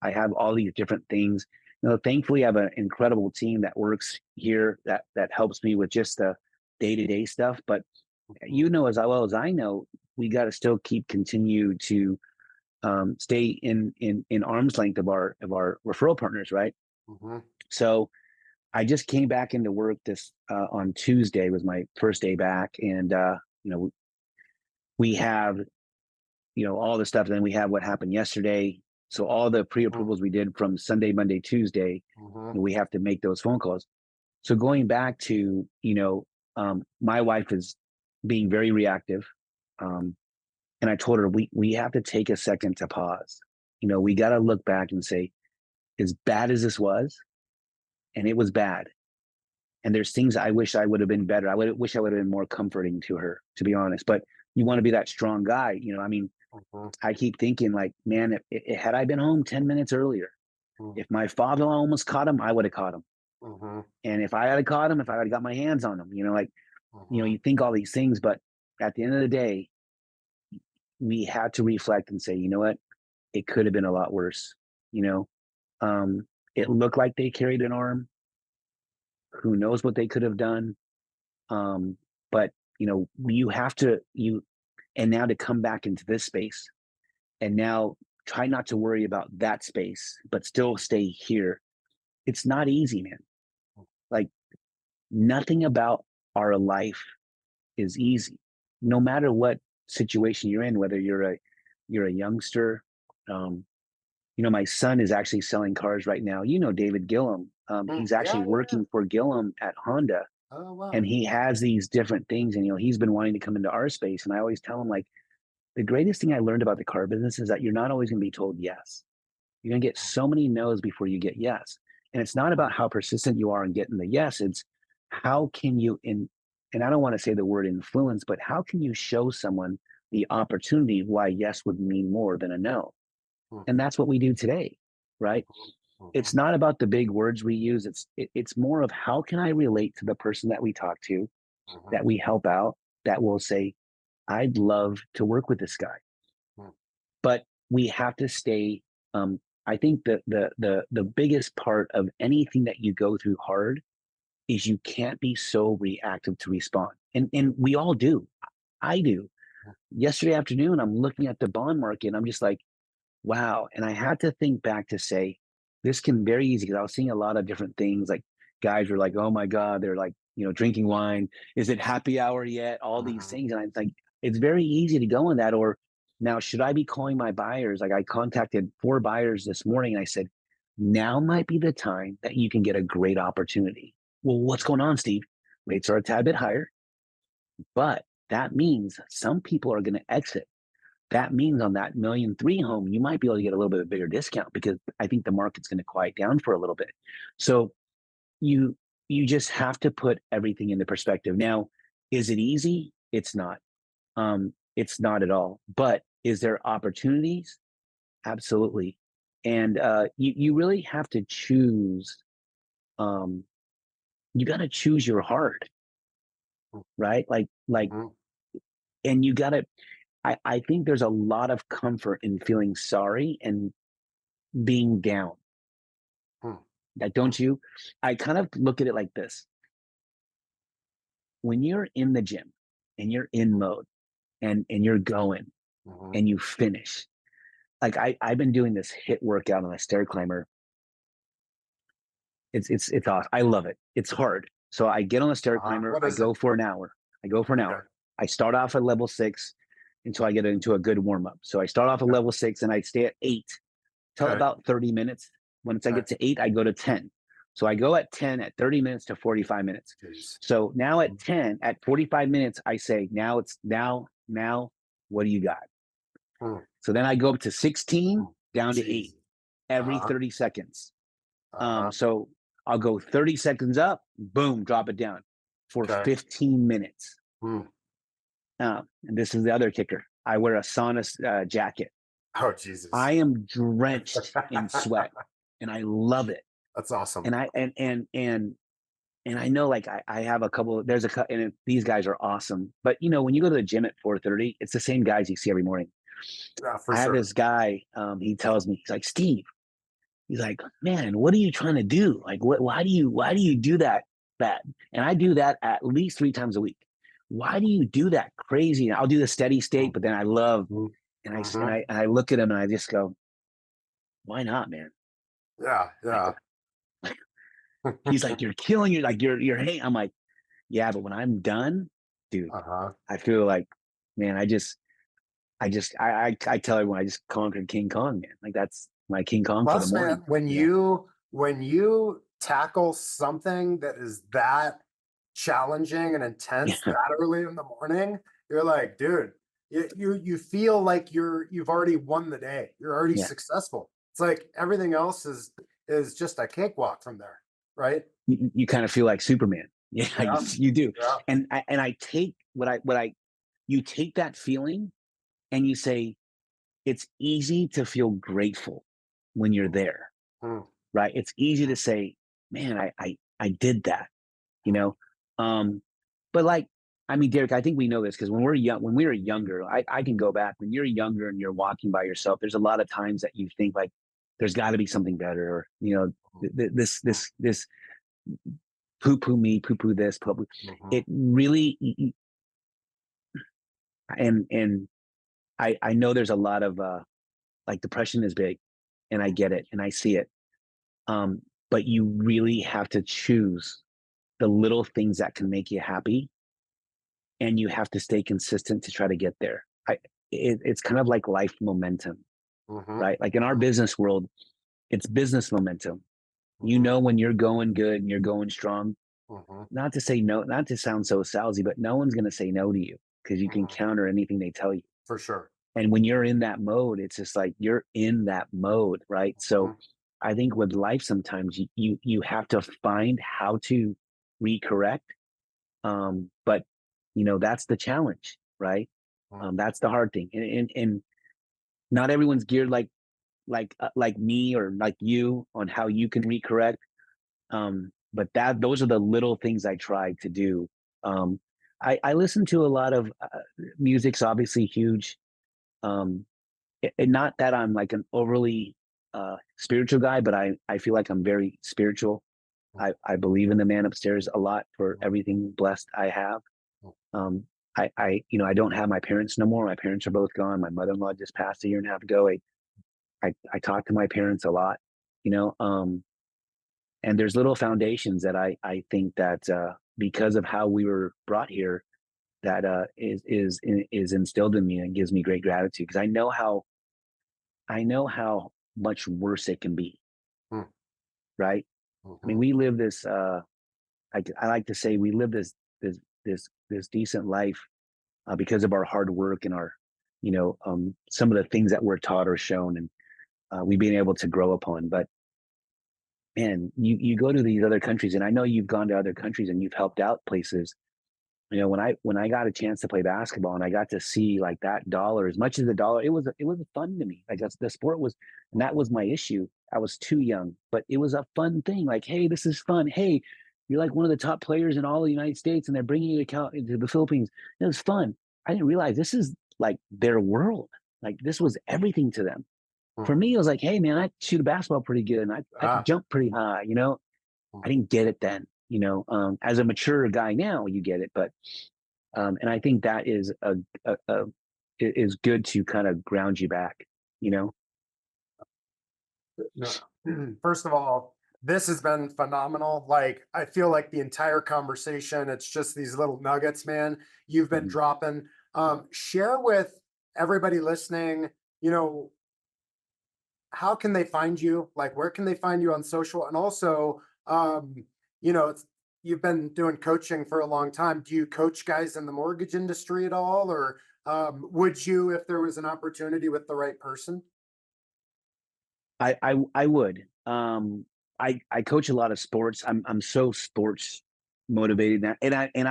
Speaker 3: I have all these different things. Thankfully, I have an incredible team that works here that helps me with just the day to day stuff. But
Speaker 2: Mm.
Speaker 3: as well as I know, we got to still continue to stay in arm's length of our referral partners, right?
Speaker 2: Mm-hmm.
Speaker 3: So I just came back into work this on Tuesday was my first day back, and we have all the stuff. And then we have what happened yesterday. So all the pre-approvals we did from Sunday, Monday, Tuesday,
Speaker 2: Mm-hmm.
Speaker 3: we have to make those phone calls. So going back to my wife is being very reactive, and I told her we have to take a second to pause. We got to look back and say, as bad as this was, and it was bad, and there's things I wish I would have been better. Wish I would have been more comforting to her, to be honest. But you want to be that strong guy, I mean,
Speaker 2: Mm-hmm.
Speaker 3: I keep thinking like, man, had I been home 10 minutes earlier, if my father almost caught him, I would have caught him.
Speaker 2: Mm-hmm.
Speaker 3: And if I had caught him, if I had got my hands on him, you think all these things, but at the end of the day, we had to reflect and say, you know what, it could have been a lot worse. It looked like they carried an arm. Who knows what they could have done? But you have to and now to come back into this space, and now try not to worry about that space, but still stay here. It's not easy, man. Like, nothing about our life is easy, no matter what situation you're in, whether you're a youngster. My son is actually selling cars right now. David Gillum. He's actually working for Gillum at Honda.
Speaker 2: Oh, wow.
Speaker 3: And he has these different things, and he's been wanting to come into our space. And I always tell him, like, the greatest thing I learned about the car business is that you're not always going to be told yes. You're going to get so many no's before you get yes. And it's not about how persistent you are in getting the yes. It's how can you and I don't want to say the word influence, but how can you show someone the opportunity why yes would mean more than a no? And that's what we do today, right? It's not about the big words we use. It's more of how can I relate to the person that we talk to, that we help out, that will say, I'd love to work with this guy. But we have to stay. I think the biggest part of anything that you go through hard is you can't be so reactive to respond. And we all do. I do. Yesterday afternoon, I'm looking at the bond market and I'm just like, wow. And I had to think back to say, this can very easy, because I was seeing a lot of different things. Like, guys were like, oh my God, they're like, drinking wine. Is it happy hour yet? All these things. And I'm like, it's very easy to go in that. Or now, should I be calling my buyers? Like, I contacted 4 buyers this morning and I said, now might be the time that you can get a great opportunity. Well, what's going on, Steve? Rates are a tad bit higher, but that means some people are going to exit. That means on that 1.3 million home, you might be able to get a little bit of a bigger discount, because I think the market's going to quiet down for a little bit. So you just have to put everything into perspective. Now, is it easy? It's not. It's not at all. But is there opportunities? Absolutely. And you really have to choose. You got to choose your heart, right? Like, and you got to. I think there's a lot of comfort in feeling sorry and being down. Like, don't you? I kind of look at it like this. When you're in the gym and you're in mode and you're going and you finish, like I've been doing this HIIT workout on a stair climber. It's awesome. I love it. It's hard. So I get on a stair climber. I go for an hour. I start off at level 6 until I get into a good warm up. So I start off at level 6 and I stay at 8 till about 30 minutes. Once I get to 8, I go to 10. So I go at 10, at 30 minutes to 45 minutes. Jeez. So now at 10, at 45 minutes, I say, now, what do you got? So then I go up to 16, down to 8 every 30 seconds. So I'll go 30 seconds up, boom, drop it down for 15 minutes. And this is the other kicker. I wear a sauna jacket.
Speaker 2: Oh, Jesus.
Speaker 3: I am drenched in sweat and I love it.
Speaker 2: That's awesome.
Speaker 3: And I know, like, I have a couple, and these guys are awesome. But, when you go to the gym at 4:30, it's the same guys you see every morning. I have this guy, he tells me, he's like, Steve, he's like, man, what are you trying to do? Like, why do you do that? And I do that at least 3 times a week. why do you do that crazy? And I'll do the steady state, but then I love, and I look at him and I just go, why not, man?
Speaker 2: Yeah, yeah.
Speaker 3: He's like, you're killing you, like you're hey. I'm like, yeah, but when I'm done, dude, I feel like, man, I tell everyone I just conquered King Kong, man. Like that's my King Kong for the
Speaker 2: Plus,
Speaker 3: morning.
Speaker 2: man, when you tackle something that is that challenging and intense
Speaker 3: Yeah.
Speaker 2: that early in the morning, you're like, dude, you feel like you've already won the day. You're already
Speaker 3: Yeah.
Speaker 2: successful. It's like everything else is just a cakewalk from there, right?
Speaker 3: You kind of feel like Superman. Yeah,
Speaker 2: Yeah,
Speaker 3: you do.
Speaker 2: yeah.
Speaker 3: And I take you take that feeling and you say, it's easy to feel grateful when you're there,
Speaker 2: Mm,
Speaker 3: right? It's easy to say, man, I did that, you know? But like, I mean, Derek, I think we know this because when we were younger, I can go back when you're younger and you're walking by yourself, there's a lot of times that you think like, there's got to be something better, or, this poo poo me, poo poo this, poo poo. It really, and I know there's a lot of, like depression is big, and I get it and I see it. But you really have to choose the little things that can make you happy, and you have to stay consistent to try to get there. It's kind of like life momentum, right? Like in our business world, it's business momentum. You know, when you're going good and you're going strong, not to say no, not to sound so salesy, but no one's going to say no to you because you can counter anything they tell you.
Speaker 2: for sure.
Speaker 3: And when you're in that mode, it's just like you're in that mode, right? So I think with life, sometimes you have to find how to recorrect. But that's the challenge, right? That's the hard thing, and not everyone's geared like me or like you on how you can recorrect. But those are the little things I try to do. I listen to a lot of music's obviously huge. Um, and not that I'm like an overly spiritual guy, but I feel like I'm very spiritual. I believe in the man upstairs a lot for everything blessed I have. Um, I don't have my parents no more. My parents are both gone. My mother-in-law just passed a year and a half ago. I talk to my parents a lot, you know, and there's little foundations that I think that because of how we were brought here, that is instilled in me and gives me great gratitude because I know how much worse it can be, right? I mean, we live this. I like to say we live this this decent life because of our hard work and our, some of the things that we're taught or shown, and we've been able to grow upon. But man, you go to these other countries, and I know you've gone to other countries and you've helped out places. When I got a chance to play basketball and I got to see like that dollar, as much as the dollar, it was fun to me. Like the sport was, and that was my issue. I was too young, but it was a fun thing. Like, hey, this is fun. Hey, you're like one of the top players in all the United States, and they're bringing you to the Philippines. It was fun. I didn't realize this is like their world. Like this was everything to them. For me, it was like, hey, man, I shoot a basketball pretty good, and I can jump pretty high. I didn't get it then. As a mature guy now, you get it, but and I think that is good to kind of ground you back. You know.
Speaker 2: No. First of all, this has been phenomenal. Like, I feel like the entire conversation, it's just these little nuggets, man, you've been
Speaker 3: Mhm.
Speaker 2: dropping. Share with everybody listening, how can they find you? Like, where can they find you on social? And also, you've been doing coaching for a long time. Do you coach guys in the mortgage industry at all? Or would you, if there was an opportunity with the right person?
Speaker 3: I would. I coach a lot of sports. I'm so sports motivated now, and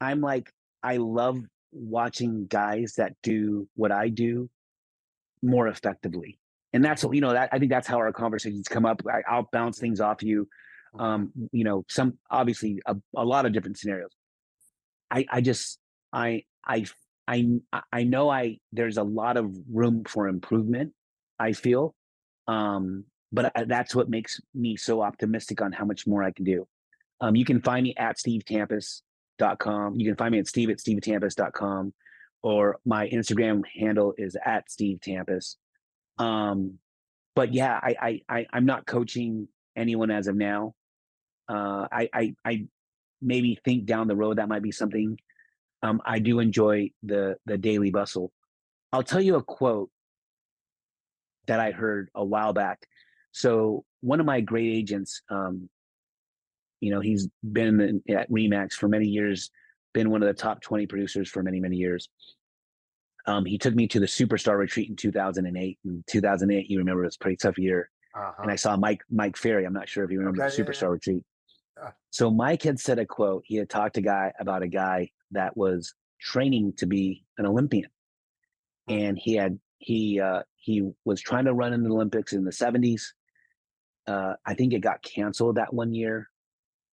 Speaker 3: I'm like, I love watching guys that do what I do more effectively. And that's, that I think that's how our conversations come up. I'll bounce things off you. Some obviously a lot of different scenarios. I just I I I know there's a lot of room for improvement, I feel. But that's what makes me so optimistic on how much more I can do. You can find me at Steve Tampus. stevetampus.com. You can find me at stevetampus.com, or my Instagram handle is at Steve Tampus. But yeah, I'm not coaching anyone as of now. I maybe think down the road that might be something. I do enjoy the daily bustle. I'll tell you a quote that I heard a while back. So one of my great agents, he's been at Remax for many years, been one of the top 20 producers for many, many years. He took me to the Superstar Retreat in 2008. In 2008, you remember, it was a pretty tough year. And I saw Mike Ferry. I'm not sure if you remember the Superstar Retreat. So Mike had said a quote. He had talked to about a guy that was training to be an Olympian, and he was trying to run in the Olympics in the 70s. I think it got canceled that one year,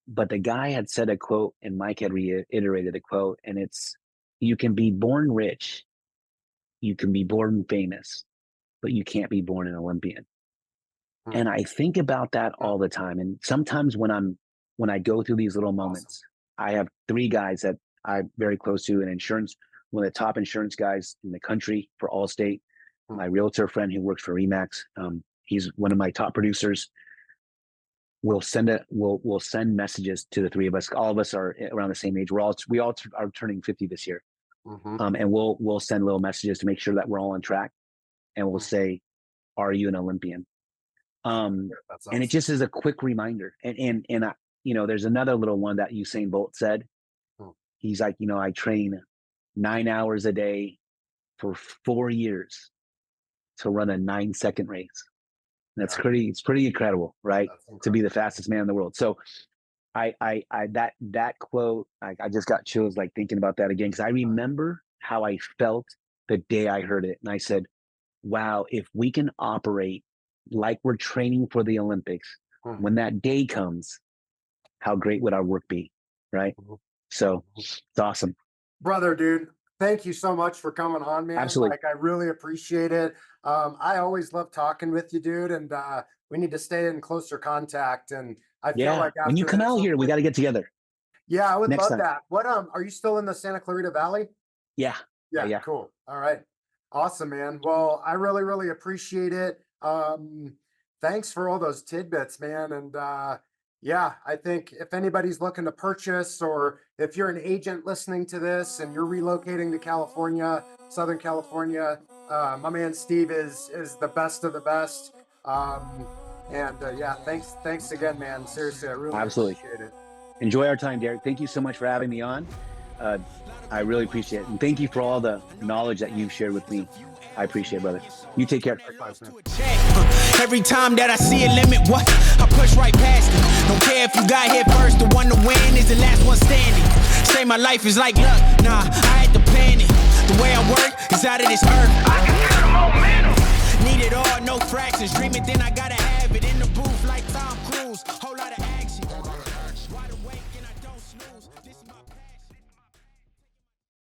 Speaker 3: but the guy had said a quote, and Mike had reiterated a quote, and it's, "You can be born rich, you can be born famous, but you can't be born an Olympian." And I think about that all the time. And sometimes when I go through these little moments, I have 3 guys that I'm very close to in insurance, one of the top insurance guys in the country for Allstate, my realtor friend who works for Remax. He's one of my top producers. We'll send messages to the 3 of us. All of us are around the same age. We all are turning 50 this year. And we'll send little messages to make sure that we're all on track. And we'll say, "Are you an Olympian?" And it just is a quick reminder. And there's another little one that Usain Bolt said. He's like, "I train 9 hours a day for 4 years to run a 9-second race." And that's it's pretty incredible, right? To be the fastest man in the world. So that quote, I just got chills like thinking about that again, because I remember how I felt the day I heard it. And I said, wow, if we can operate like we're training for the Olympics, when that day comes, how great would our work be, right? So it's awesome.
Speaker 2: Brother, dude, thank you so much for coming on, man.
Speaker 3: Absolutely.
Speaker 2: Like, I really appreciate it. I always love talking with you, dude, and we need to stay in closer contact. And I feel like
Speaker 3: when you come out here, we got to get together.
Speaker 2: Yeah, I would
Speaker 3: Next
Speaker 2: love
Speaker 3: time.
Speaker 2: that. What are you still in the Santa Clarita Valley?
Speaker 3: Yeah.
Speaker 2: Yeah, cool. All right. Awesome, man. Well, I really, really appreciate it. Thanks for all those tidbits, man. And yeah, I think if anybody's looking to purchase, or if you're an agent listening to this and you're relocating to California, Southern California, my man Steve is the best of the best. Yeah, thanks again, man. Seriously, I really appreciate it.
Speaker 3: Enjoy our time, Derek. Thank you so much for having me on. I really appreciate it. And thank you for all the knowledge that you've shared with me. I appreciate it, brother. You take care.
Speaker 1: Every time that I see a limit, I push right past it. Don't care if you got here first, the one to win is the last one standing. Say my life is like luck, nah, I had to plan it. The way I work is out of this earth. I can feel the momentum. Need it all, no fractions. Dream it, then I gotta have